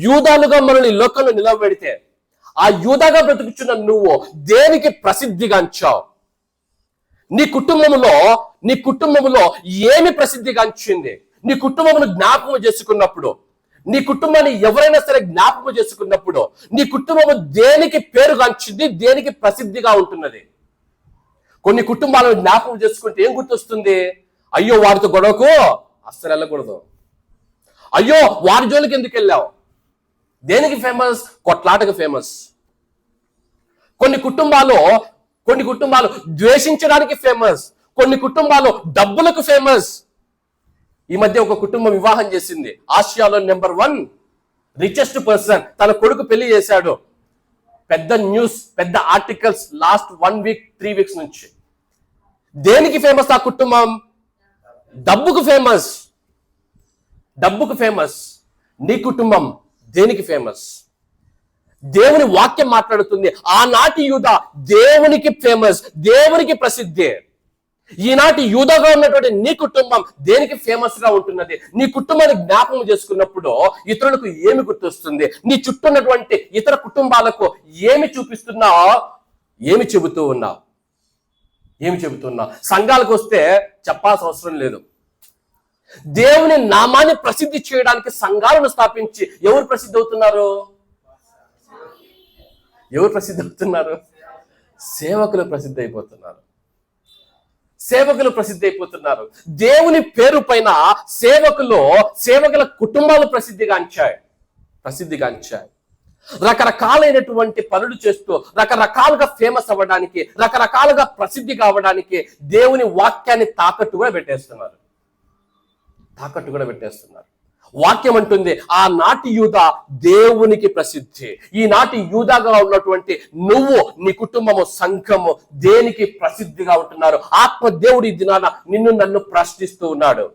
యూదాలుగా మనల్ని లోకంలో నిలబెడితే, ఆ యూదాగా బ్రతుకుచున్న నువ్వు దేనికి ప్రసిద్ధిగాంచావు? నీ కుటుంబంలో ఏమి ప్రసిద్ధిగాంచింది? నీ కుటుంబమును జ్ఞాపకం చేసుకున్నప్పుడు, నీ కుటుంబాన్ని ఎవరైనా సరే జ్ఞాపకం చేసుకున్నప్పుడు నీ కుటుంబము దేనికి పేరుగాంచింది, దేనికి ప్రసిద్ధిగా ఉంటున్నది? కొన్ని కుటుంబాలను జ్ఞాపకం చేసుకుంటే ఏం గుర్తొస్తుంది? అయ్యో వారితో గొడవకు అస్సలు వెళ్ళకూడదు, అయ్యో వారి జోలికి ఎందుకు వెళ్ళావు? దేనికి ఫేమస్? కొట్లాటకు ఫేమస్. కొన్ని కుటుంబాలు ద్వేషించడానికి ఫేమస్, కొన్ని కుటుంబాలు డబ్బులకు ఫేమస్. ఈ మధ్య ఒక కుటుంబం వివాహం చేసింది. ఆసియాలో నెంబర్ 1 రిచెస్ట్ పర్సన్ తన కొడుకు పెళ్లి చేశాడు. పెద్ద న్యూస్, పెద్ద ఆర్టికల్స్ లాస్ట్ 1 వీక్ 3 వీక్స్ నుంచి. దేనికి ఫేమస్ ఆ కుటుంబం? డబ్బుకు ఫేమస్. నీ కుటుంబం దేనికి ఫేమస్? దేవుని వాక్యం మాట్లాడుతుంది, ఆనాటి యూదా దేవునికి ఫేమస్, దేవునికి ప్రసిద్ధి. ఈనాటి యూదాగా ఉన్నటువంటి నీ కుటుంబం దేనికి ఫేమస్ గా ఉంటున్నది? నీ కుటుంబాన్ని జ్ఞాపకం చేసుకున్నప్పుడు ఇతరులకు ఏమి గుర్తొస్తుంది? నీ చుట్టూ ఉన్నటువంటి ఇతర కుటుంబాలకు ఏమి చూపిస్తున్నావు? ఏమి చెబుతూ ఉన్నావు? సంఘాలకు వస్తే చెప్పాల్సిన అవసరం లేదు. దేవుని నామాన్ని ప్రసిద్ధి చేయడానికి సంఘాలను స్థాపించి ఎవరు ప్రసిద్ధి అవుతున్నారు? సేవకులు ప్రసిద్ధి అయిపోతున్నారు. దేవుని పేరు పైన సేవకుల కుటుంబాలు ప్రసిద్ధిగాంచాయి. రకరకాలైనటువంటి పనులు చేస్తూ రకరకాలుగా ఫేమస్ అవ్వడానికి, రకరకాలుగా ప్రసిద్ధి కావడానికి దేవుని వాక్యాన్ని తాకట్టు కూడా పెట్టేస్తున్నారు. వాక్యం అంటుంది ఆనాటి యూదా దేవునికి ప్రసిద్ధి. ఈనాటి యూదాగా ఉన్నటువంటి నువ్వు, నీ కుటుంబము, సంఘము దేనికి ప్రసిద్ధిగా ఉంటున్నారు? ఆత్మ దేవుడి దినాన నిన్ను నన్ను ప్రశ్నిస్తూ ఉన్నాడు.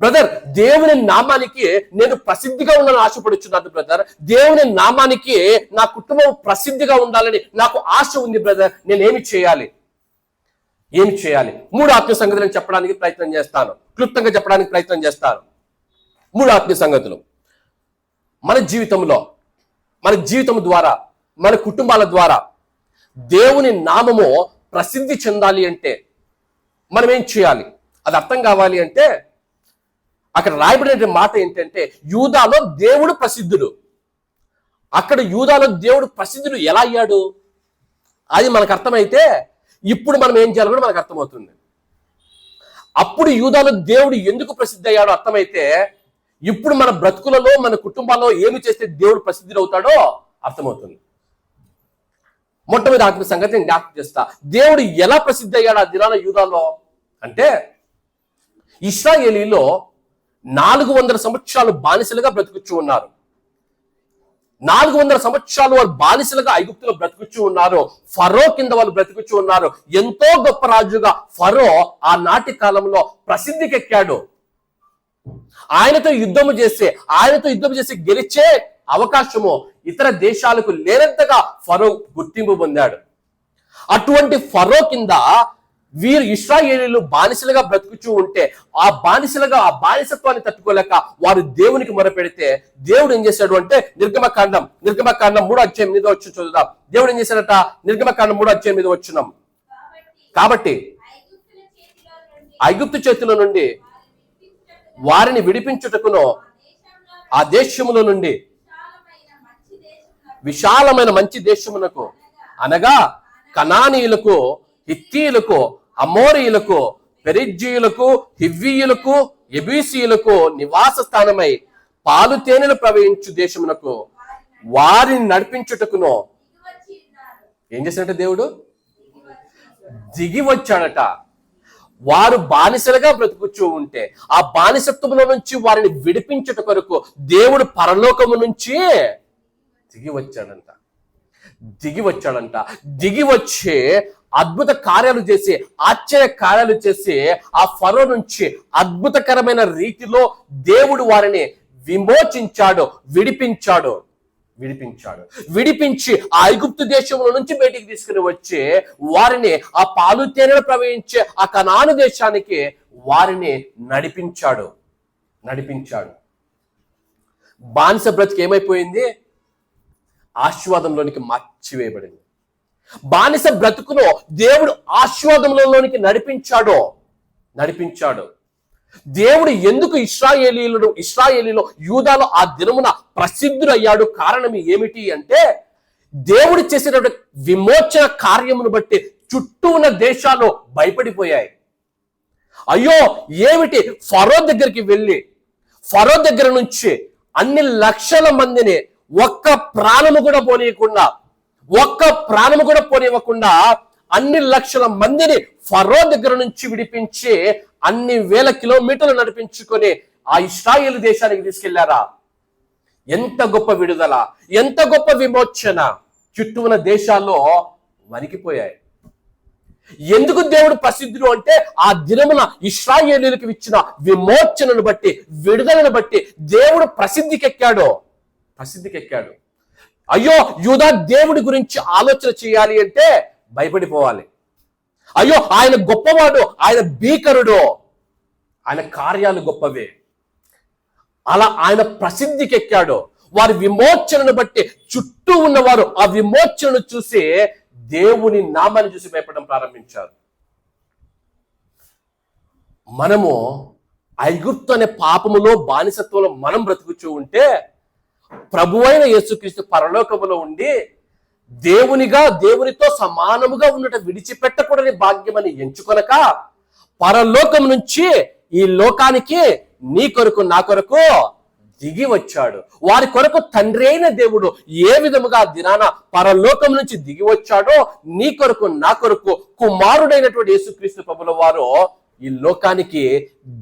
బ్రదర్, దేవుని నామానికి నేను ప్రసిద్ధిగా ఉండాలని ఆశపడుచున్నాను బ్రదర్. దేవుని నామానికి నా కుటుంబం ప్రసిద్ధిగా ఉండాలని నాకు ఆశ ఉంది బ్రదర్. నేనేమి చేయాలి? 3 ఆత్మీయ సంగతులను చెప్పడానికి ప్రయత్నం చేస్తాను, క్లుప్తంగా చెప్పడానికి ప్రయత్నం చేస్తాను. 3 ఆత్మీయ సంగతులు మన జీవితం ద్వారా, మన కుటుంబాల ద్వారా దేవుని నామము ప్రసిద్ధి చెందాలి అంటే మనం ఏం చేయాలి? అది అర్థం కావాలి అంటే అక్కడ రాయబడిన మాట ఏంటంటే యూదాలో దేవుడు ప్రసిద్ధుడు. అక్కడ యూదాలో దేవుడు ప్రసిద్ధుడు ఎలా అయ్యాడు? అది మనకు అర్థమైతే ఇప్పుడు మనం ఏం చేయాలో కూడా మనకు అర్థమవుతుంది. అప్పుడు యూదాలో దేవుడు ఎందుకు ప్రసిద్ధి అయ్యాడో అర్థమైతే ఇప్పుడు మన బ్రతుకులలో, మన కుటుంబాల్లో ఏమి చేస్తే దేవుడు ప్రసిద్ధి అవుతాడో అర్థమవుతుంది. మొట్టమొదటి ఆత్మ సంగతి నేను జ్ఞాపకం చేస్తా. దేవుడు ఎలా ప్రసిద్ధి అయ్యాడు ఆ దినాల యూదాలో అంటే, ఇశ్రాయేలీలో 400 సంవత్సరాలు బానిసలుగా బ్రతుకుచూ ఉన్నారు. 400 సంవత్సరాలు వారు బానిసలుగా ఐగుప్తులో బ్రతుకుచూ ఉన్నారు. ఫరో కింద వాళ్ళు బ్రతుకుచూ ఉన్నారు. ఎంతో గొప్ప రాజుగా ఫరో ఆనాటి కాలంలో ప్రసిద్ధికెక్కాడు. ఆయనతో యుద్ధము చేసి గెలిచే అవకాశము ఇతర దేశాలకు లేనంతగా ఫరో గుర్తింపు పొందాడు. అటువంటి ఫరో కింద వీరు ఇశ్రాయేలీలు బానిసలుగా బ్రతుకుచూ ఉంటే ఆ బానిసత్వాన్ని తట్టుకోలేక వారు దేవునికి మొరపెడితే దేవుడు ఏం చేశాడు అంటే నిర్గమకాండం 3:8 చదువుదాం. దేవుడు ఏం చేశాడట? నిర్గమకాండం 3:8 కాబట్టి ఐగుప్తు చేతిలో నుండి వారిని విడిపించుటకును ఆ దేశములో నుండి విశాలమైన మంచి దేశమునకు, అనగా కనానీయులకు, హిత్తీయులకు, అమోరీయులకు, పెరిజ్జీయులకు, హివ్వీయులకు, యెబూసీయులకు నివాస స్థానమై పాలు తేనెలు ప్రవహించు దేశమునకు వారిని నడిపించుటకును ఏం చేశాడట? దేవుడు దిగి వచ్చాడట. వారు బానిసలుగా బ్రతుకుచూ ఉంటే ఆ బానిసత్వంలో నుంచి వారిని విడిపించుట కొరకు దేవుడు పరలోకము నుంచి దిగి వచ్చాడంట. దిగి వచ్చి అద్భుత కార్యాలు చేసి, ఆశ్చర్య కార్యాలు చేసి ఆ ఫరో నుంచి అద్భుతకరమైన రీతిలో దేవుడు వారిని విమోచించాడు, విడిపించి ఆ ఐగుప్తు దేశంలో నుంచి బయటికి తీసుకుని వచ్చి వారిని ఆ పాలు తేనెలు ప్రవహించే ఆ కనాను దేశానికి వారిని నడిపించాడు. బానిస బ్రతికి ఏమైపోయింది? ఆశీర్వాదంలోనికి మార్చివేయబడింది. బానిస బ్రతుకును దేవుడు ఆశీర్వాదంలోనికి నడిపించాడు. దేవుడు ఎందుకు ఇశ్రాయేలీలో యూదాలో ఆ దినమున ప్రసిద్ధుడయ్యాడు? కారణం ఏమిటి అంటే, దేవుడు చేసినటువంటి విమోచన కార్యమును బట్టి చుట్టూ ఉన్న దేశాలు భయపడిపోయాయి. అయ్యో ఏమిటి, ఫరో దగ్గరికి వెళ్ళి ఫరో దగ్గర నుంచి అన్ని లక్షల మందిని ఒక్క ప్రాణము కూడా పోనివ్వకుండా అన్ని లక్షల మందిని ఫరో దగ్గర నుంచి విడిపించి అన్ని వేల కిలోమీటర్లు నడిపించుకొని ఆ ఇశ్రాయేలు దేశానికి తీసుకెళ్లారా? ఎంత గొప్ప విడుదల, ఎంత గొప్ప విమోచన! చుట్టూ ఉన్న దేశాల్లో వణికిపోయాయి. ఎందుకు దేవుడు ప్రసిద్ధుడు అంటే, ఆ దినమున ఇశ్రాయేలీయులకు ఇచ్చిన విమోచనను బట్టి, విడుదలను బట్టి దేవుడు ప్రసిద్ధికెక్కాడు. అయ్యో యూదా దేవుడి గురించి ఆలోచన చేయాలి అంటే భయపడిపోవాలి. అయ్యో ఆయన గొప్పవాడు, ఆయన భీకరుడు, ఆయన కార్యాలు గొప్పవే. అలా ఆయన ప్రసిద్ధికెక్కాడు. వారి విమోచనను బట్టి చుట్టూ ఉన్నవారు ఆ విమోచనను చూసి దేవుని నామాన్ని చూసి భయపడడం ప్రారంభించారు. మనము ఐగుప్తు అనే పాపములో, బానిసత్వంలో మనం బ్రతుకుచూ ఉంటే, ప్రభువైన యేసుక్రీస్తు పరలోకములో ఉండి దేవునితో సమానముగా ఉన్నట విడిచిపెట్టకూడని భాగ్యమని ఎంచుకొనక పరలోకం నుంచి ఈ లోకానికి నీ కొరకు నా కొరకు దిగి వచ్చాడు. వారి కొరకు తండ్రి అయిన దేవుడు ఏ విధముగా దినాన పరలోకం నుంచి దిగి వచ్చాడో, నీ కొరకు నా కొరకు కుమారుడైనటువంటి యేసుక్రీస్తు ప్రభుల వారు ఈ లోకానికి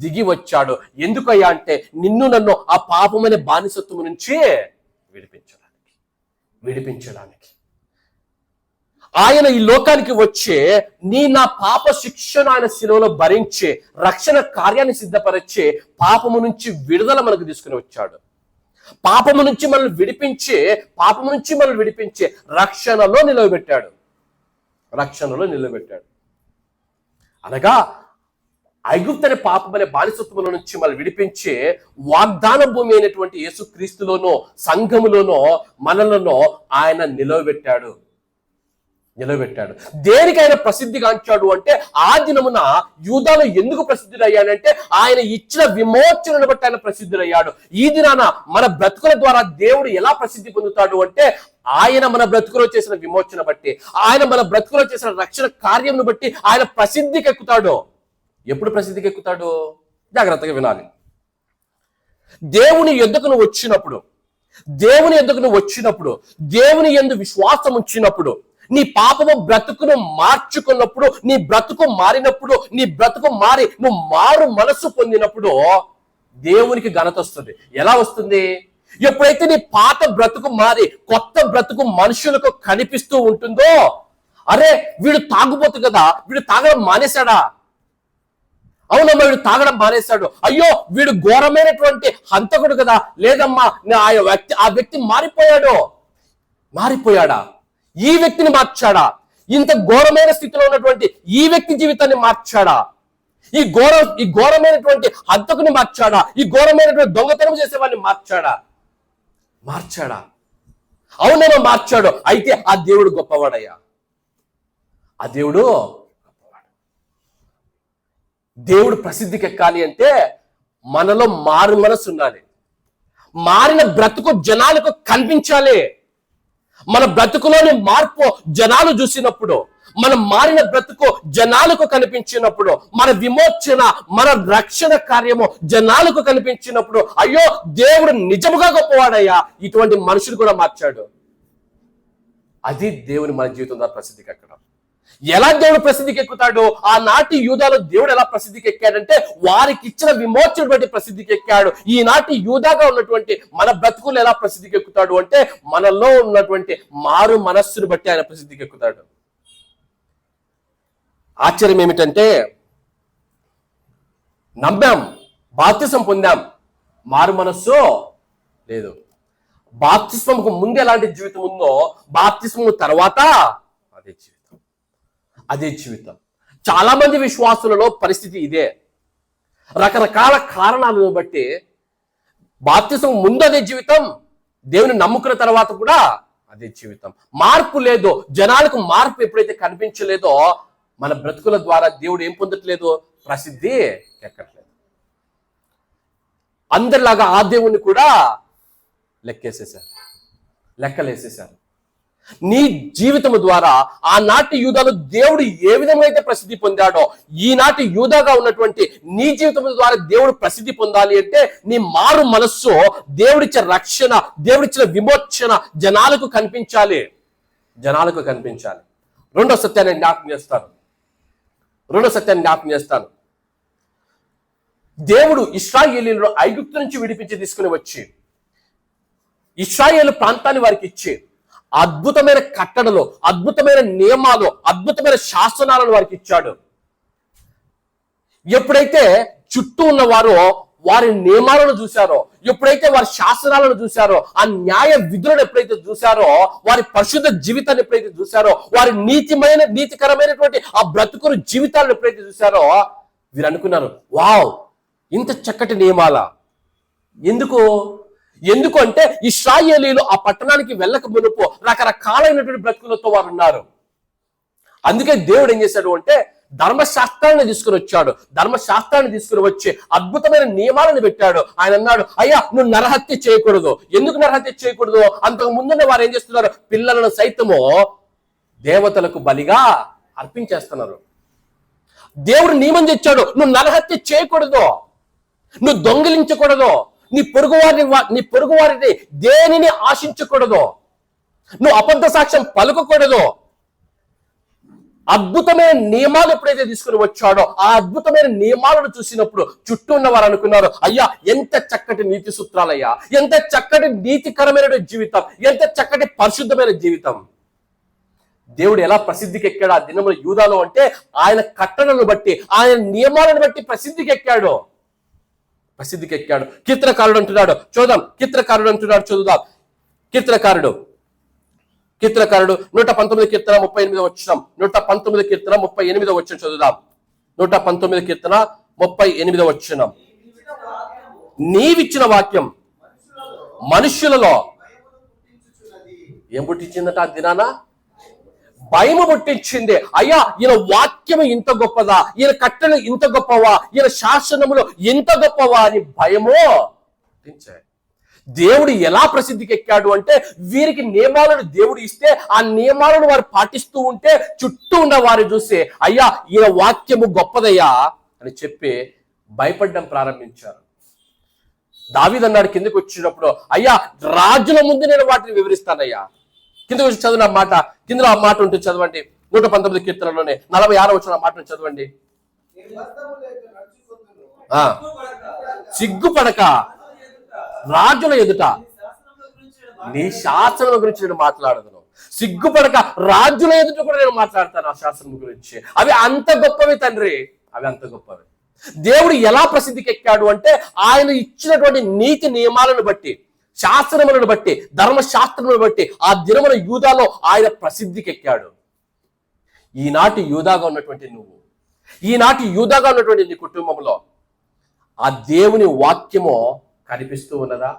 దిగి వచ్చాడు. ఎందుకయ్యా అంటే, నిన్ను నన్ను ఆ పాపమనే బానిసత్వం నుంచి విడిపించడానికి ఆయన ఈ లోకానికి వచ్చే నా పాప శిక్షను ఆయన శిలువలో భరించి రక్షణ కార్యాన్ని సిద్ధపరిచే పాపము నుంచి విడుదల మనకు తీసుకుని వచ్చాడు. పాపము నుంచి మనల్ని విడిపించే రక్షణలో నిలవబెట్టాడు. అనగా ఐగుప్తు అనే పాపం అనే బానిసత్వముల నుంచి మనల్ని విడిపించే వాగ్దాన భూమి అయినటువంటి యేసుక్రీస్తులోనో, సంఘములోనో, మనలను ఆయన నిలవబెట్టాడు. దేనికి ఆయన ప్రసిద్ధిగాంచాడు అంటే, ఆ దినమున యూదాలో ఎందుకు ప్రసిద్ధుడయ్యాడంటే, ఆయన ఇచ్చిన విమోచనను బట్టి ఆయన ప్రసిద్ధుడయ్యాడు. ఈ దినాన మన బ్రతుకుల ద్వారా దేవుడు ఎలా ప్రసిద్ధి పొందుతాడు అంటే, ఆయన మన బ్రతుకులో చేసిన విమోచన బట్టి, ఆయన మన బ్రతుకులో చేసిన రక్షణ కార్యంను బట్టి ఆయన ప్రసిద్ధికి ఎక్కుతాడు. ఎప్పుడు ప్రసిద్ధికి ఎక్కుతాడు? జాగ్రత్తగా వినాలి. దేవుని యొద్దకు నువ్వు వచ్చినప్పుడు, దేవుని యందు విశ్వాసం ఉంచినప్పుడు, నీ పాపము బ్రతుకును మార్చుకున్నప్పుడు, నీ బ్రతుకు మారినప్పుడు, నువ్వు మారు మనస్సు పొందినప్పుడు దేవునికి ఘనత వస్తుంది. ఎలా వస్తుంది? ఎప్పుడైతే నీ పాత బ్రతుకు మారి కొత్త బ్రతుకు మనుషులకు కనిపిస్తూ ఉంటుందో, అరే వీడు తాగుబోతు కదా, వీడు తాగడం మానేశాడా? అవునమ్మా వీడు తాగడం మానేశాడు. అయ్యో వీడు ఘోరమైనటువంటి హంతకుడు కదా, లేదమ్మా ఆ వ్యక్తి మారిపోయాడా? ఈ వ్యక్తిని మార్చాడా? ఇంత ఘోరమైన స్థితిలో ఉన్నటువంటి ఈ వ్యక్తి జీవితాన్ని మార్చాడా? ఈ ఘోరమైనటువంటి హంతకుని మార్చాడా? ఈ ఘోరమైనటువంటి దొంగతనం చేసేవాడిని మార్చాడా? అవునమ్మా మార్చాడు. అయితే ఆ దేవుడు గొప్పవాడయ్యా. దేవుడు ప్రసిద్ధికి ఎక్కాలి అంటే మనలో మారు మనసు ఉండాలి. మారిన బ్రతుకు జనాలకు కనిపించాలి. మన బ్రతుకులోని మార్పు జనాలు చూసినప్పుడు, మన మారిన బ్రతుకు జనాలకు కనిపించినప్పుడు, మన విమోచన, మన రక్షణ కార్యము జనాలకు కనిపించినప్పుడు, అయ్యో దేవుడు నిజముగా గొప్పవాడయ్యా, ఇటువంటి మనుషులు కూడా మార్చాడు. అది దేవుని మన జీవితం ద్వారా ప్రసిద్ధికి ఎక్కడం. ఎలా దేవుడు ప్రసిద్ధికి ఎక్కుతాడు? ఆనాటి యూదాలో దేవుడు ఎలా ప్రసిద్ధికి ఎక్కాడంటే, వారికి ఇచ్చిన విమోచన బట్టి ప్రసిద్ధికి ఎక్కాడు. ఈనాటి యూదాగా ఉన్నటువంటి మన బ్రతుకులు ఎలా ప్రసిద్ధికి ఎక్కుతాడు అంటే, మనలో ఉన్నటువంటి మారు మనస్సును బట్టి ఆయన ప్రసిద్ధికి ఎక్కుతాడు. ఆశ్చర్యం ఏమిటంటే, నమ్మాం, బాప్తిసం పొందాం, మారు మనస్సు లేదు. బాప్తిస్మకు ముందు ఎలాంటి జీవితం ఉందో, బాప్తిస్మము తర్వాత అదే జీవితం. చాలా మంది విశ్వాసులలో పరిస్థితి ఇదే. రకరకాల కారణాలను బట్టి బాప్తిసం ముందు అదే జీవితం, దేవుని నమ్ముకున్న తర్వాత కూడా అదే జీవితం. మార్పు లేదు. జనాలకు మార్పు ఎప్పుడైతే కనిపించలేదో మన బ్రతుకుల ద్వారా దేవుడు ఏం పొందట్లేదు? ప్రసిద్ధి ఎక్కట్లేదు. అందరిలాగా ఆ దేవుణ్ణి కూడా లెక్కలేసేశారు. నీ జీవితము ద్వారా ఆనాటి యూదాలో దేవుడు ఏ విధంగా అయితే ప్రసిద్ధి పొందాడో ఈనాటి యూదాగా ఉన్నటువంటి నీ జీవితం ద్వారా దేవుడు ప్రసిద్ధి పొందాలి అంటే నీ మారు మనస్సు, దేవుడిచ్చే రక్షణ, దేవుడిచ్చిన విమోచన జనాలకు కనిపించాలి. రెండో సత్యాన్ని జ్ఞాపకం చేస్తాను. దేవుడు ఇశ్రాయేలీయులను ఐగుప్తు నుంచి విడిపించి తీసుకుని వచ్చి ఇశ్రాయేలు ప్రాంతాన్ని వారికి ఇచ్చి అద్భుతమైన కట్టడలు, అద్భుతమైన నియమాలు, అద్భుతమైన శాసనాలను వారికి ఇచ్చాడు. ఎప్పుడైతే చుట్టూ ఉన్నవారు వారి నియమాలను చూశారో, ఎప్పుడైతే వారి శాసనాలను చూశారో, ఆ న్యాయ విధులను ఎప్పుడైతే చూశారో, వారి పరిశుద్ధ జీవితాన్ని ఎప్పుడైతే చూశారో, వారి నీతికరమైనటువంటి ఆ బ్రతుకుని జీవితాలను ఎప్పుడైతే చూశారో, వీరు అనుకున్నారు, వావ్, ఇంత చక్కటి నియమాల. ఎందుకు అంటే ఇశ్రాయేలీయులు ఆ పట్టణానికి వెళ్ళక మునుపు రకరకాలైనటువంటి బ్రతుకులతో వారు ఉన్నారు. అందుకే దేవుడు ఏం చేశాడు అంటే ధర్మశాస్త్రాన్ని తీసుకుని వచ్చాడు. ధర్మశాస్త్రాన్ని తీసుకుని వచ్చి అద్భుతమైన నియమాలను పెట్టాడు. ఆయన అన్నాడు, అయ్యా, నువ్వు నరహత్య చేయకూడదు. ఎందుకు నరహత్య చేయకూడదు? అంతకు ముందునే వారు ఏం చేస్తున్నారు? పిల్లలను సైతము దేవతలకు బలిగా అర్పించేస్తున్నారు. దేవుడు నియమం తెచ్చాడు, నువ్వు నరహత్య చేయకూడదు, నువ్వు దొంగిలించకూడదు, నీ పొరుగు వారిని దేనిని ఆశించకూడదు, నువ్వు అబద్ధ సాక్ష్యం పలుకకూడదు. అద్భుతమైన నియమాలు ఎప్పుడైతే తీసుకుని వచ్చాడో ఆ అద్భుతమైన నియమాలను చూసినప్పుడు చుట్టూ ఉన్న వారు అనుకున్నారు, అయ్యా, ఎంత చక్కటి నీతి సూత్రాలయ్యా, ఎంత చక్కటి నీతికరమైన జీవితం, ఎంత చక్కటి పరిశుద్ధమైన జీవితం. దేవుడు ఎలా ప్రసిద్ధికి ఎక్కాడు ఆ దినముల యూదాలో అంటే ఆయన కట్టడలను బట్టి, ఆయన నియమాలను బట్టి ప్రసిద్ధికి ఎక్కాడు. కీర్తనకారుడు అంటున్నాడు, చదువుదాం. చదువుదాం. కీర్తనకారుడు 119 కీర్తన 38 వచనం. 119 కీర్తన 38 వచనం చదువుదాం. 119 కీర్తన 38 వచనం. నీవిచ్చిన వాక్యం మనుష్యులలో ఏం పుట్టించిందట? ఆ దినాన భయము పుట్టించింది. అయ్యా, ఈయన వాక్యము ఇంత గొప్పదా, ఈయన కట్టలు ఇంత గొప్పవా, ఈయన శాసనములు ఇంత గొప్పవా అని భయము పుట్టించాయి. దేవుడు ఎలా ప్రసిద్ధికి ఎక్కాడు అంటే వీరికి నియమాలను దేవుడు ఇస్తే ఆ నియమాలను వారు పాటిస్తూ ఉంటే చుట్టూ ఉన్న వారు చూసి, అయ్యా, ఈయన వాక్యము గొప్పదయ్యా అని చెప్పి భయపడడం ప్రారంభించారు. దావీదు అన్నాడు కిందకి వచ్చినప్పుడు, అయ్యా, రాజుల ముందు నేను వాటిని వివరిస్తానయ్యా. కిందకి వచ్చి చదివిన మాట, కిందలో ఆ మాట ఉంటుంది, చదవండి. 119 కీర్తనలోనే 46 వచ్చిన మాటను చదవండి. సిగ్గుపడక రాజుల ఎదుట నీ శాసనం గురించి నేను మాట్లాడదును. సిగ్గుపడక రాజుల ఎదుట కూడా నేను మాట్లాడతాను ఆ శాసనం గురించి. అవి అంత గొప్పవి తండ్రి, అవి అంత గొప్పవి. దేవుడు ఎలా ప్రసిద్ధికి ఎక్కాడు అంటే ఆయన ఇచ్చినటువంటి నీతి నియమాలను బట్టి, శాస్త్రములను బట్టి, ధర్మశాస్త్రములను బట్టి ఆ దినమున యూదాలో ఆయన ప్రసిద్ధికి ఎక్కాడు. ఈనాటి యూదాగా ఉన్నటువంటి నువ్వు, ఈనాటి యూదాగా ఉన్నటువంటి నీ కుటుంబంలో ఆ దేవుని వాక్యము కనిపిస్తూ ఉన్నదా?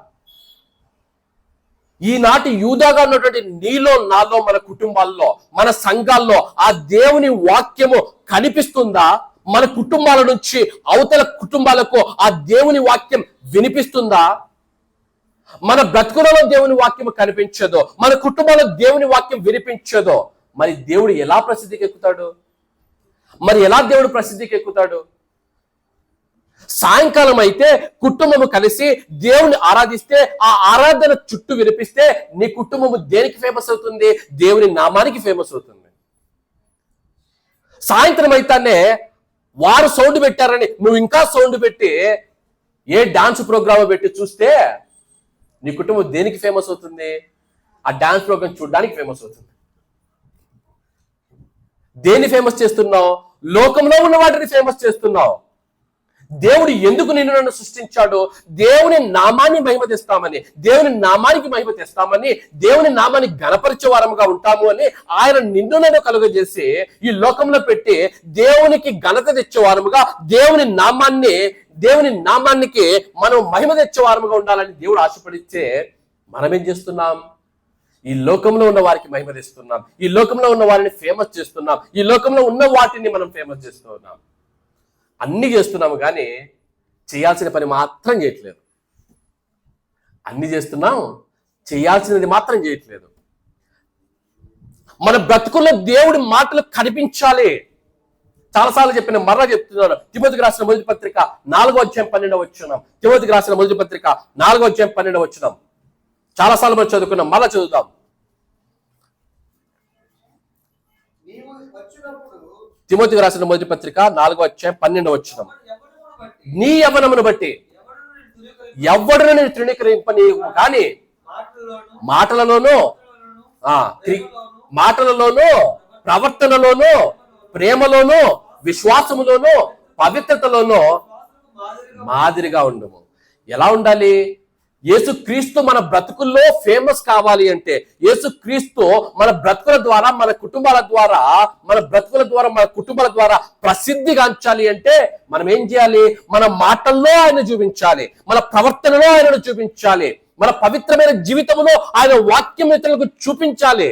ఈనాటి యూదాగా ఉన్నటువంటి నీలో, నాలో, మన కుటుంబాల్లో, మన సంఘాల్లో ఆ దేవుని వాక్యము కనిపిస్తుందా? మన కుటుంబాల నుంచి అవతల కుటుంబాలకు ఆ దేవుని వాక్యం వినిపిస్తుందా? మన బ్రతుకులలో దేవుని వాక్యం కనిపించదో, మన కుటుంబంలో దేవుని వాక్యం వినిపించదో, మరి దేవుడు ఎలా ప్రసిద్ధికి ఎక్కుతాడు? దేవుడు ప్రసిద్ధికి ఎక్కుతాడు? సాయంకాలం అయితే కుటుంబము కలిసి దేవుని ఆరాధిస్తే, ఆ ఆరాధన చుట్టూ వినిపిస్తే నీ కుటుంబము దేనికి ఫేమస్ అవుతుంది? దేవుని నామానికి ఫేమస్ అవుతుంది. సాయంత్రం అయితేనే వారు సౌండ్ పెట్టారని నువ్వు ఇంకా సౌండ్ పెట్టి ఏ డాన్స్ ప్రోగ్రామ్ పెట్టి చూస్తే నీ కుటుంబం దేనికి ఫేమస్ అవుతుంది? ఆ డాన్స్ ప్రోగ్రామ్ చూడడానికి ఫేమస్ అవుతుంది. దేన్ని ఫేమస్ చేస్తున్నావు? లోకంలో ఉన్న వాటిని ఫేమస్ చేస్తున్నావు. దేవుడు ఎందుకు నిన్ను నన్ను సృష్టించాడు? దేవుని నామాన్ని మహిమ తెస్తామని, దేవుని నామానికి మహిమ తెస్తామని, దేవుని నామాన్ని గణపరిచే వారముగా ఉంటాము అని ఆయన నిన్ను నన్ను కలుగజేసి ఈ లోకంలో పెట్టి దేవునికి ఘనత తెచ్చేవారముగా, దేవుని నామానికి మనం మహిమ తెచ్చేవారముగా ఉండాలని దేవుడు ఆశపడిస్తే మనం ఏం చేస్తున్నాం? ఈ లోకంలో ఉన్న వారికి మహిమ తెస్తున్నాం, ఈ లోకంలో ఉన్న వారిని ఫేమస్ చేస్తున్నాం, ఈ లోకంలో ఉన్న వాటిని మనం ఫేమస్ చేస్తూ ఉన్నాం. అన్ని చేస్తున్నాము కానీ చేయాల్సిన పని మాత్రం చేయట్లేదు. అన్ని చేస్తున్నాం, చేయాల్సినది మాత్రం చేయట్లేదు. మన బ్రతుకుల్లో దేవుడి మాటలు కనిపించాలి. చాలాసార్లు చెప్పిన మరలా చెప్తున్నాను. తిమోతికి రాసిన మొదటి పత్రిక 4:12 తిమోతికి రాసిన మొదటి పత్రిక 4:12 చాలాసార్లు మనం చదువుకున్నాం, మళ్ళా చదువుదాం. తిమోతికి రాసిన మొదటి పత్రిక 4:12 నీ యవ్వనమును బట్టి ఎవడును నేను తృణీకరింపనీయు కానీ మాటలలోనూ ప్రవర్తనలోనూ ప్రేమలోనూ విశ్వాసములోనూ పవిత్రతలోనూ మాదిరిగా ఉండము. ఎలా ఉండాలి? యేసుక్రీస్తు మన బ్రతుకుల్లో ఫేమస్ కావాలి అంటే, యేసుక్రీస్తు మన బ్రతుకుల ద్వారా మన కుటుంబాల ద్వారా ప్రసిద్ధిగాంచాలి అంటే మనం ఏం చేయాలి? మన మాటల్లో ఆయన చూపించాలి, మన ప్రవర్తనలో ఆయనను చూపించాలి, మన పవిత్రమైన జీవితంలో ఆయన వాక్యం ఇతరులకు చూపించాలి.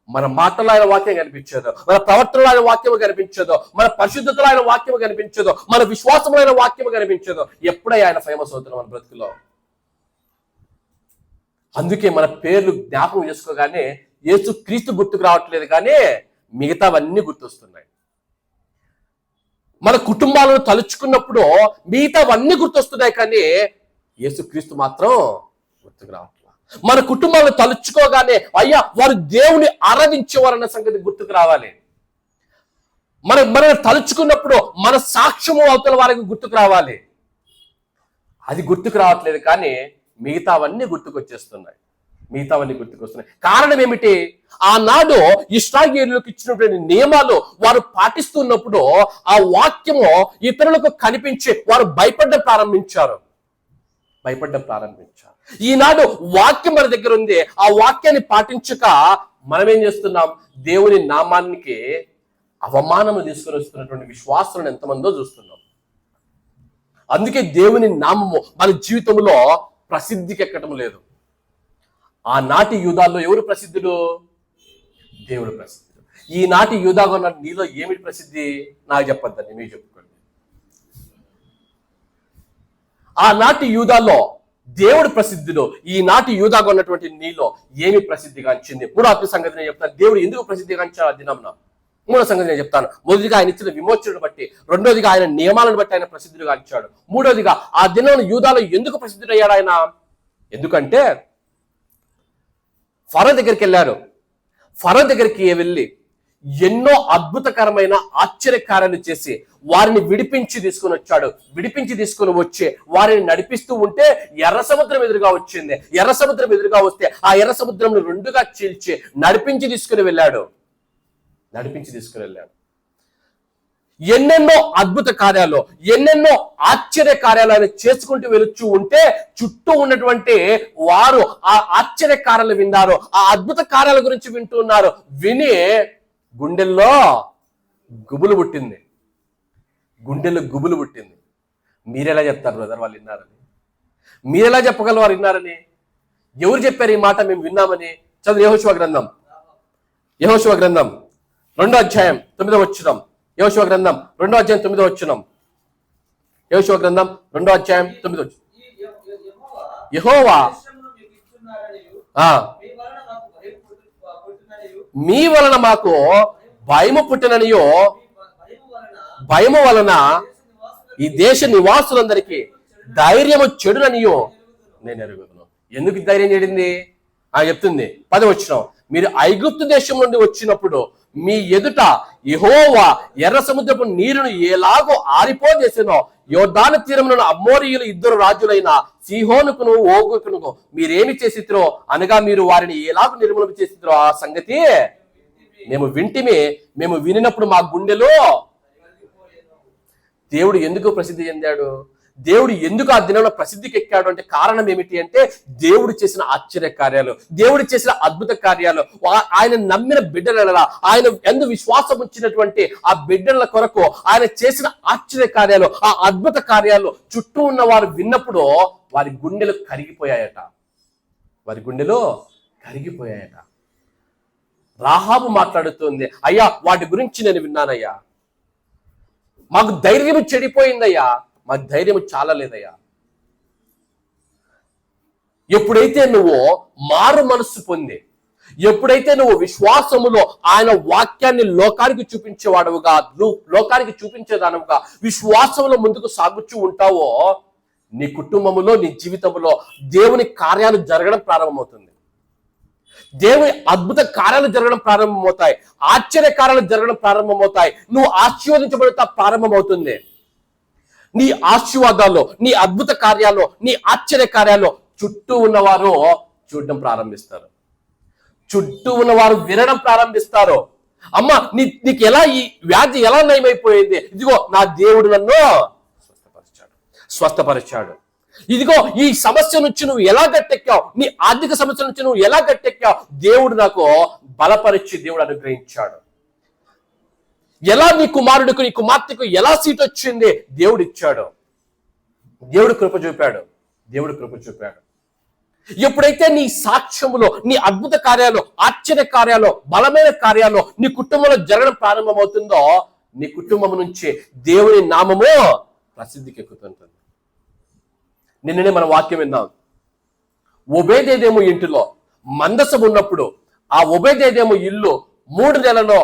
మన మాటల్లో ఆయన వాక్యం కనిపించదు, మన ప్రవర్తనలో ఆయన వాక్యం కనిపించదు, మన పరిశుద్ధతలో ఆయన వాక్యం కనిపించదు, మన విశ్వాసంలో ఆయన వాక్యం కనిపించదు. ఎప్పుడై ఆయన ఫేమస్ అవుతున్నాం మన బ్రతుకులో? అందుకే మన పేర్లు జ్ఞాపకం చేసుకోగానే యేసుక్రీస్తు గుర్తుకు రావట్లేదు, కానీ మిగతావన్నీ గుర్తొస్తున్నాయి. మన కుటుంబాలను తలుచుకున్నప్పుడు మిగతావన్నీ గుర్తొస్తున్నాయి, కానీ యేసుక్రీస్తు మాత్రం గుర్తుకు రావట్లేదు. మన కుటుంబాలను తలుచుకోగానే అయ్యా వారు దేవుని ఆరాధించేవారన్న సంగతి గుర్తుకు రావాలి. మనం తలుచుకున్నప్పుడు మన సాక్ష్యము అవతల వారికి గుర్తుకు రావాలి. అది గుర్తుకు రావట్లేదు, కానీ మిగతావన్నీ గుర్తుకొస్తున్నాయి. కారణం ఏమిటి? ఆనాడు ఇశ్రాయేలులకు ఇచ్చినటువంటి నియమాలు వారు పాటిస్తున్నప్పుడు ఆ వాక్యము ఇతరులకు కనిపించి వారు భయపడడం ప్రారంభించారు. ఈనాడు వాక్యం మన దగ్గర ఉంది, ఆ వాక్యాన్ని పాటించక మనం ఏం చేస్తున్నాం? దేవుని నామానికి అవమానము తీసుకుని వస్తున్నటువంటి విశ్వాసులను ఎంతమందో చూస్తున్నాం. అందుకే దేవుని నామము మన జీవితంలో ప్రసిద్ధికి ఎక్కడం లేదు. ఆనాటి యూదాల్లో ఎవరు ప్రసిద్ధులు? దేవుడు ప్రసిద్ధుడు. ఈనాటి యూదాగా ఉన్న నీలో ఏమిటి ప్రసిద్ధి? నాకు చెప్పొద్దండి, మీరు చెప్పుకోండి. ఆనాటి యూదాల్లో దేవుడు ప్రసిద్ధుడు. ఈనాటి యూదాగా ఉన్నటువంటి నీలో ఏమి ప్రసిద్ధిగాంచింది? మూడో ఆత్మ సంగతి నేను చెప్తాను. దేవుడు ఎందుకు ప్రసిద్ధిగాంచాడు ఆ దినంన? మూడో సంగతి నేను చెప్తాను. మొదటిగా ఆయన ఇచ్చిన విమోచనను బట్టి, రెండోదిగా ఆయన నియమాలను బట్టి ఆయన ప్రసిద్ధుడిగా అంచాడు. మూడోదిగా ఆ దినం యూదాలో ఎందుకు ప్రసిద్ధుడయ్యాడు ఆయన? ఎందుకంటే ఫరో దగ్గరికి వెళ్ళారు. ఫరో దగ్గరికి వెళ్ళి ఎన్నో అద్భుతకరమైన ఆశ్చర్యకార్యాలు చేసి వారిని విడిపించి తీసుకొని వచ్చి వారిని నడిపిస్తూ ఉంటే ఎర్ర సముద్రం ఎదురుగా వచ్చింది. ఎర్ర సముద్రం ఎదురుగా వస్తే ఆ ఎర్ర సముద్రంను రెండుగా చీల్చి నడిపించి తీసుకుని వెళ్ళాడు. ఎన్నెన్నో అద్భుత కార్యాలు, ఎన్నెన్నో ఆశ్చర్య కార్యాలు ఆయన చేసుకుంటూ వెళుచూ ఉంటే చుట్టూ ఉన్నటువంటి వారు ఆ ఆశ్చర్య కార్యాలు విన్నారు, ఆ అద్భుత కార్యాల గురించి వింటున్నారు. విని గుండెల్లో గుబులు పుట్టింది. మీరెలా చెప్తారు బ్రదర్ వాళ్ళు విన్నారని? మీరెలా చెప్పగలరు వారు విన్నారని? ఎవరు చెప్పారు ఈ మాట మేము విన్నామని? చదువు యెహోషువ గ్రంథం 2వ అధ్యాయం 9వ వచనం. యెహోషువ గ్రంథం 2వ అధ్యాయం 9వ వచనం. యెహోషువ గ్రంథం 2వ అధ్యాయం 9వ వచనం. యెహోవా మీ వలన మాకు భయము పుట్టిననియో, భయము వలన ఈ దేశ నివాసులందరికీ ధైర్యము చెడుననియో నేను ఎరుగుదును. ఎందుకు ధైర్యం చెడింది? చెప్తుంది 10వ వచనం. మీరు ఐగుప్తు దేశం నుండి వచ్చినప్పుడు మీ ఎదుట యెహోవా ఎర్ర సముద్రపు నీరును ఎలాగో ఆరిపోజేసినో యోర్దాను తీరమున అమ్మోరీయులు 2 రాజులైన సీహోనుకును ఓగుకును మీరేమి చేసిద్రో అనగా మీరు వారిని ఎలాగో నిర్మూలన చేసిద్రో ఆ సంగతి మేము వింటిమే. మేము వినినప్పుడు మా గుండెలో. దేవుడు ఎందుకు ప్రసిద్ధి చెందాడు? దేవుడు ఎందుకు ఆ దినంలో ప్రసిద్ధికి ఎక్కాడు అంటే కారణం ఏమిటి అంటే దేవుడు చేసిన ఆశ్చర్య కార్యాలు, దేవుడు చేసిన అద్భుత కార్యాలు, ఆయన నమ్మిన బిడ్డల, ఆయన ఎందు విశ్వాసం ఉంచినటువంటి ఆ బిడ్డల కొరకు ఆయన చేసిన ఆశ్చర్య కార్యాలు, ఆ అద్భుత కార్యాలు చుట్టూ ఉన్న వారు విన్నప్పుడు వారి గుండెలు కరిగిపోయాయట. కరిగిపోయాయట. రాహాబు మాట్లాడుతుంది, అయ్యా వాటి గురించి నేను విన్నానయ్యా, మాకు ధైర్యం చెడిపోయిందయ్యా, మాకు ధైర్యం చాలలేదయ్యా. ఎప్పుడైతే నువ్వు మారు మనస్సు పొంది, ఎప్పుడైతే నువ్వు విశ్వాసములో ఆయన వాక్యాన్ని లోకానికి చూపించేవాడవుగా, నువ్వు లోకానికి చూపించేదానవుగా విశ్వాసంలో ముందుకు సాగుతూ ఉంటావో, నీ కుటుంబములో, నీ జీవితంలో దేవుని కార్యాలు జరగడం ప్రారంభమవుతుంది. దేవుని అద్భుత కార్యాలు జరగడం ప్రారంభమవుతాయి. ఆశ్చర్య కార్యాలు జరగడం ప్రారంభమవుతాయి. నువ్వు ఆశీర్వదించబడతా ప్రారంభమవుతుంది. నీ ఆశీర్వాదాల్లో, నీ అద్భుత కార్యాల్లో, నీ ఆశ్చర్య కార్యాల్లో చుట్టూ ఉన్నవారు చూడడం ప్రారంభిస్తారు. చుట్టూ ఉన్నవారు వినడం ప్రారంభిస్తారు. అమ్మ నీకు ఎలా ఈ వ్యాధి ఎలా నయమైపోయింది? ఇదిగో నా దేవుడు నన్ను స్వస్థపరిచాడు. ఇదిగో ఈ సమస్య నుంచి నువ్వు ఎలా గట్టెక్కావు, నీ ఆర్థిక సమస్య నుంచి నువ్వు ఎలా గట్టెక్కావు, దేవుడు నాకు బలపరిచి దేవుడు అనుగ్రహించాడు. ఎలా నీ కుమారుడికి, నీ కుమార్తెకు ఎలా సీట్ వచ్చింది, దేవుడు ఇచ్చాడు. దేవుడు కృప చూపాడు. దేవుడు కృప చూపాడు. ఎప్పుడైతే నీ సాక్ష్యములో, నీ అద్భుత కార్యాలు, ఆశ్చర్య కార్యాలు, బలమైన కార్యాలు నీ కుటుంబంలో జరగడం ప్రారంభమవుతుందో, నీ కుటుంబం నుంచి దేవుని నామము ప్రసిద్ధికి ఎక్కుతుంటుంది. నిన్ననే మన వాక్యం విన్నాం. ఒబేదేదేమో ఇంటిలో మందసం ఉన్నప్పుడు ఆ ఒబేదేదేమో ఇల్లు 3 నెలల్లో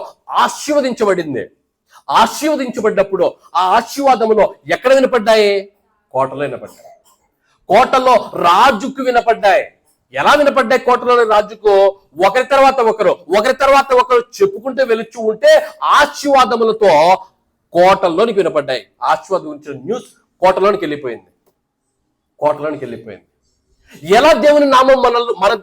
ఆశీర్వదించబడింది. ఆశీర్వదించబడ్డప్పుడు ఆ ఆశీర్వాదములో ఎక్కడ వినపడ్డాయి? కోటలో వినపడ్డాయి. కోటలో రాజుకు వినపడ్డాయి. ఎలా వినపడ్డాయి కోటలోని రాజుకు? ఒకరి తర్వాత ఒకరు చెప్పుకుంటూ వెలుచు ఉంటే ఆశీర్వాదములతో కోటల్లోనికి వినపడ్డాయి. ఆశీర్వాదం గురించిన న్యూస్ కోటలోనికి వెళ్ళిపోయింది. ఎలా దేవుని నామం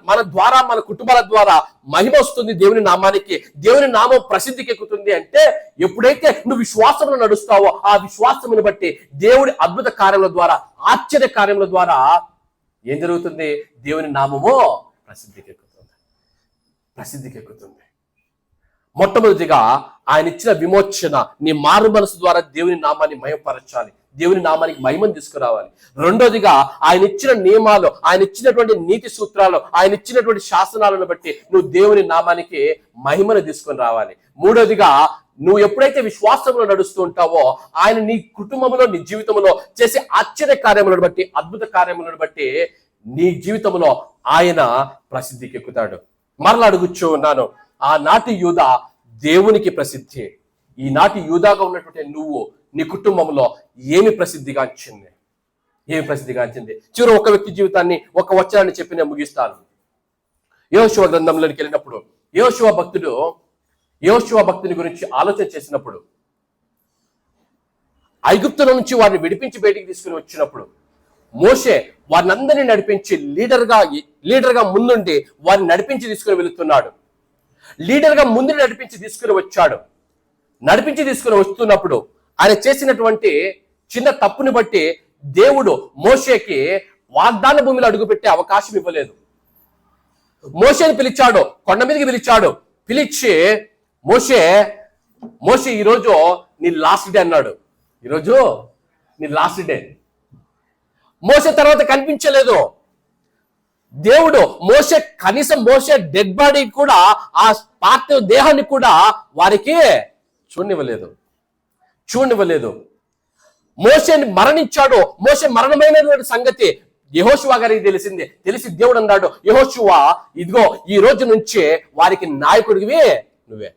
మన ద్వారా, మన కుటుంబాల ద్వారా మహిమ వస్తుంది దేవుని నామానికి, దేవుని నామం ప్రసిద్ధికి ఎక్కుతుంది అంటే, ఎప్పుడైతే నువ్వు విశ్వాసంలో నడుస్తావో ఆ విశ్వాసమును బట్టి దేవుడి అద్భుత కార్యముల ద్వారా, ఆశ్చర్య కార్యముల ద్వారా ఏం జరుగుతుంది? దేవుని నామము ప్రసిద్ధికి ఎక్కుతుంది. మొట్టమొదటిగా ఆయన ఇచ్చిన విమోచన, నీ మారు మనసు ద్వారా దేవుని నామాన్ని మహిమపరచాలి, దేవుని నామానికి మహిమను తీసుకురావాలి. రెండోదిగా ఆయన ఇచ్చిన నియమాలు, ఆయన ఇచ్చినటువంటి నీతి సూత్రాలు, ఆయన ఇచ్చినటువంటి శాసనాలను బట్టి నువ్వు దేవుని నామానికి మహిమను తీసుకొని రావాలి. మూడోదిగా నువ్వు ఎప్పుడైతే విశ్వాసంలో నడుస్తూ ఉంటావో ఆయన నీ కుటుంబంలో, నీ జీవితంలో చేసే ఆశ్చర్య కార్యములను బట్టి, అద్భుత కార్యములను బట్టి నీ జీవితంలో ఆయన ప్రసిద్ధికి ఎక్కుతాడు. మరలా అడుగుచూ ఉన్నాను, ఆనాటి యూదా దేవునికి ప్రసిద్ధి. ఈనాటి యూదాగా ఉన్నటువంటి నువ్వు, నీ కుటుంబంలో ఏమి ప్రసిద్ధిగాంచింది? చివరి ఒక వ్యక్తి జీవితాన్ని, ఒక వచనాన్ని చెప్పి నేను ముగిస్తాను. యెహోషువ గ్రంథంలోకి వెళ్ళినప్పుడు యెహోషువ భక్తుని గురించి ఆలోచన చేసినప్పుడు, ఐగుప్తుల నుంచి వారిని విడిపించి బయటికి తీసుకుని వచ్చినప్పుడు మోషే వారిని అందరినీ నడిపించి లీడర్గా ముందుండి వారిని నడిపించి తీసుకుని వెళుతున్నాడు. లీడర్గా ముందు నడిపించి తీసుకుని వచ్చాడు. నడిపించి తీసుకుని వస్తున్నప్పుడు ఆయన చేసినటువంటి చిన్న తప్పుని బట్టి దేవుడు మోషేకి వాగ్దాన భూమిలో అడుగుపెట్టే అవకాశం ఇవ్వలేదు. మోషేని పిలిచాడు, కొండ మీదకి పిలిచి మోషే ఈరోజు నీ లాస్ట్ డే అన్నాడు. ఈరోజు నీ లాస్ట్ డే. మోషే తర్వాత కనిపించలేదు దేవుడు. కనీసం మోషే డెడ్ బాడీ కూడా, ఆ పార్థివ దేహాన్ని కూడా వారికి చూడనివ్వలేదు. మోషేని మరణించాడు. మోషే మరణమైనటువంటి సంగతి యెహోషువ గారికి తెలిసి దేవుడు అన్నాడు, యెహోషువ ఇదిగో ఈ రోజు నుంచే వారికి నాయకుడివి నువ్వే.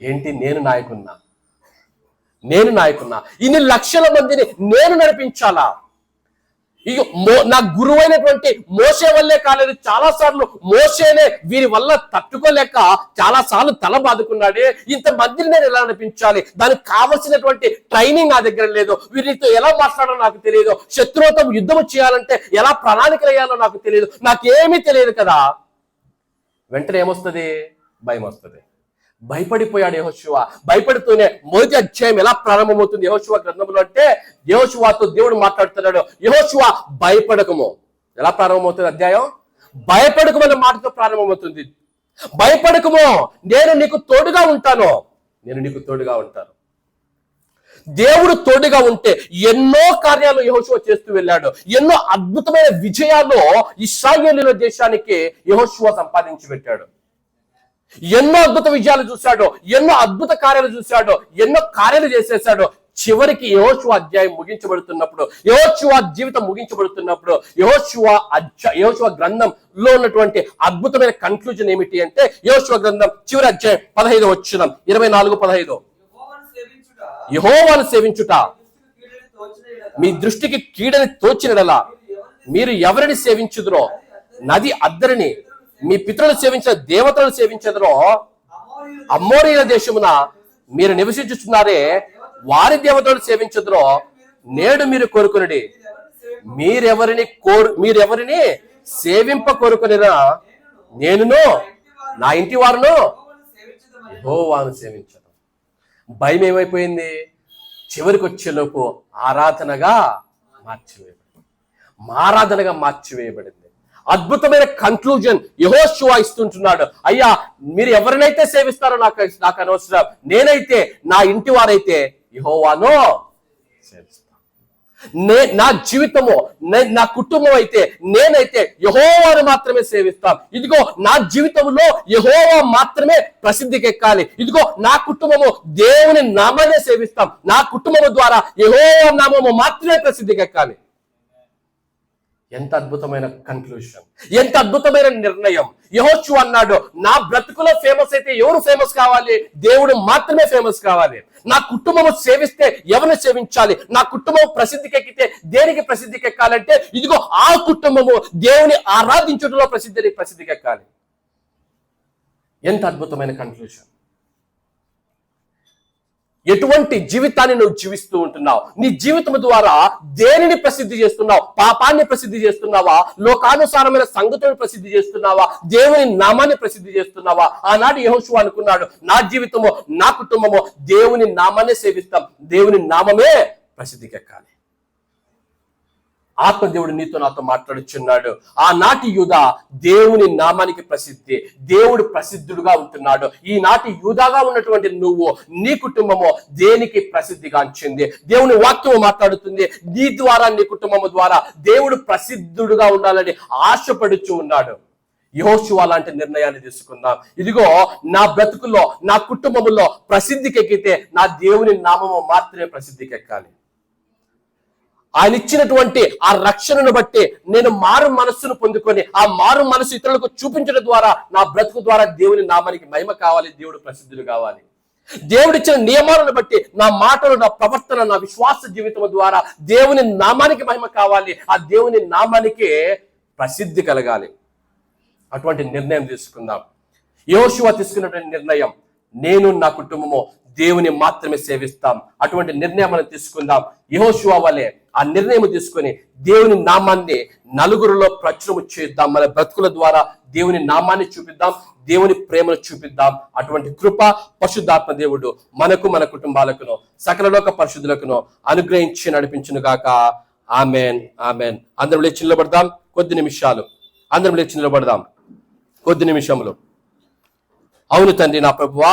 ఏంటి? నేను నాయకున్నా, ఇన్ని లక్షల మందిని నేను నడిపించాలా? ఇక నా గురువైనటువంటి మోషే వల్లే కాలేదు. చాలా సార్లు మోషేనే వీరి వల్ల తట్టుకోలేక చాలా సార్లు తల బాదుకున్నాడే. ఇంతమందిని నేను ఎలా నడిపించాలి? దానికి కావలసినటువంటి ట్రైనింగ్ నా దగ్గర లేదు. వీరితో ఎలా మాట్లాడాలో నాకు తెలియదు. శత్రువుతో యుద్ధం చేయాలంటే ఎలా ప్రణాళికలు వేయాలో నాకు తెలియదు. నాకేమీ తెలియదు కదా. వెంటనే ఏమొస్తుంది? భయం వస్తుంది. భయపడిపోయాడు యెహోషువ. భయపడుతూనే మొదటి అధ్యాయం ఎలా ప్రారంభమవుతుంది యెహోషువ గ్రంథంలో అంటే, యెహోషువతో దేవుడు మాట్లాడుతున్నాడు, యెహోషువ భయపడకము. ఎలా ప్రారంభమవుతుంది అధ్యాయం? భయపడకమన్న మాటతో ప్రారంభమవుతుంది. భయపడకము, నేను నీకు తోడుగా ఉంటాను. దేవుడు తోడుగా ఉంటే ఎన్నో కార్యాలు యెహోషువ చేస్తూ వెళ్ళాడు. ఎన్నో అద్భుతమైన విజయాలు ఇశ్రాయేలీయుల దేశానికి యెహోషువ సంపాదించి పెట్టాడు. ఎన్నో అద్భుత విజయాలు చూశాడు, ఎన్నో అద్భుత కార్యాలు చూశాడు, ఎన్నో కార్యాలు చేసేసాడు. చివరికి యెహోషువ అధ్యాయం ముగించబడుతున్నప్పుడు, యెహోషువ జీవితం ముగించబడుతున్నప్పుడు, యెహోషువ గ్రంథంలో ఉన్నటువంటి అద్భుతమైన కన్క్లూజన్ ఏమిటి అంటే, యెహోషువ గ్రంథం చివరి అధ్యాయం 15 వచనం 24-15. యెహోవాను సేవించుట మీ దృష్టికి కీడని తోచినడలా మీరు ఎవరిని సేవించుదురో, నది అద్దరిని మీ పితరులు సేవించిన దేవతలను సేవించదురో, అమ్మోరీయుల దేశమున మీరు నివసించుచున్నారే వారి దేవతలను సేవించదురో, నేడు మీరు కోరుకునడి. మీరెవరిని సేవింప కోరుకునిరా, నేనును నా ఇంటి వారును యెహోవాను సేవించను. భయం ఏమైపోయింది? చివరికి వచ్చేలోపు ఆరాధనగా మార్చివేయబడింది. అద్భుతమైన కన్క్లూజన్ యెహోషువ ఇస్తుంటున్నాడు. అయ్యా, మీరు ఎవరినైతే సేవిస్తారో నాకు అనవసరం, నేనైతే నా ఇంటి వారైతే యెహోవాను సేవిస్తాను. నా జీవితము, నా కుటుంబం అయితే, నేనైతే యెహోవాను మాత్రమే సేవిస్తాం. ఇదిగో నా జీవితంలో యెహోవా మాత్రమే ప్రసిద్ధికి ఎక్కాలి. ఇదిగో నా కుటుంబము దేవుని నామాన్ని సేవిస్తాం. నా కుటుంబము ద్వారా యెహోవా నామము మాత్రమే ప్రసిద్ధికి ఎక్కాలి. ఎంత అద్భుతమైన కన్క్లూషన్, ఎంత అద్భుతమైన నిర్ణయం. యెహోషువ అన్నాడు, నా బ్రతుకులో ఫేమస్ అయితే ఎవరు ఫేమస్ కావాలి? దేవుడు మాత్రమే ఫేమస్ కావాలి. నా కుటుంబము సేవిస్తే ఎవరిని సేవించాలి? నా కుటుంబం ప్రసిద్ధికి ఎక్కితే దేనికి ప్రసిద్ధికి ఎక్కాలంటే, ఇదిగో ఆ కుటుంబము దేవుని ఆరాధించడంలో ప్రసిద్ధికి ఎక్కాలి. ఎంత అద్భుతమైన కన్క్లూషన్. ఎటువంటి జీవితాన్ని నువ్వు జీవిస్తూ ఉంటున్నావు? నీ జీవితం ద్వారా దేనిని ప్రసిద్ధి చేస్తున్నావు? పాపాన్ని ప్రసిద్ధి చేస్తున్నావా? లోకానుసారమైన సంగతులను ప్రసిద్ధి చేస్తున్నావా? దేవుని నామాన్ని ప్రసిద్ధి చేస్తున్నావా? ఆనాడు యెహోషువ అనుకున్నాడు, నా జీవితము, నా కుటుంబము దేవుని నామాన్ని సేవిస్తాం, దేవుని నామమే ప్రసిద్ధికి ఎక్కాలి. ఆత్మదేవుడు నీతో నాతో మాట్లాడుచున్నాడు. ఆనాటి యూదా దేవుని నామానికి ప్రసిద్ధి, దేవుడు ప్రసిద్ధుడుగా ఉంటున్నాడు. ఈనాటి యూదాగా ఉన్నటువంటి నువ్వు, నీ కుటుంబము దేనికి ప్రసిద్ధిగాంచింది? దేవుని వాక్యము మాట్లాడుతుంది, నీ ద్వారా, నీ కుటుంబము ద్వారా దేవుడు ప్రసిద్ధుడుగా ఉండాలని ఆశపడుచు ఉన్నాడు. యెహోషువ లాంటి నిర్ణయాన్ని తీసుకుందాం. ఇదిగో నా బ్రతుకుల్లో, నా కుటుంబములో ప్రసిద్ధికి ఎక్కితే నా దేవుని నామము మాత్రమే ప్రసిద్ధికి ఎక్కాలి. ఆయన ఇచ్చినటువంటి ఆ రక్షణను బట్టి నేను మారు మనస్సును పొందుకొని ఆ మారు మనసు ఇతరులకు చూపించడం ద్వారా నా బ్రతుకు ద్వారా దేవుని నామానికి మహిమ కావాలి, దేవుడు ప్రసిద్ధులు కావాలి. దేవుడిచ్చిన నియమాలను బట్టి నా మాటలు, నా ప్రవర్తన, నా విశ్వాస జీవితం ద్వారా దేవుని నామానికి మహిమ కావాలి, ఆ దేవుని నామానికి ప్రసిద్ధి కలగాలి. అటువంటి నిర్ణయం తీసుకుందాం. యెహోషువ తీసుకున్నటువంటి నిర్ణయం, నేను నా కుటుంబము దేవుని మాత్రమే సేవిస్తాం. అటువంటి నిర్ణయం మనం తీసుకుందాం. యెహోషువ వలె ఆ నిర్ణయం తీసుకొని దేవుని నామాన్ని నలుగురిలో ప్రచురము చేద్దాం. మన బ్రతుకుల ద్వారా దేవుని నామాన్ని చూపిద్దాం, దేవుని ప్రేమను చూపిద్దాం. అటువంటి కృప పరిశుద్ధాత్మ దేవుడు మనకు, మన కుటుంబాలకును, సకల లోక పరిశుద్ధులకును అనుగ్రహించి నడిపించును గాక. Amen, amen. అందరం లేచి నిలబడదాం కొద్ది నిమిషాలు. అందరం లేచి నిలబడదాం కొద్ది నిమిషములు. అవును తండ్రి, నా ప్రభువా,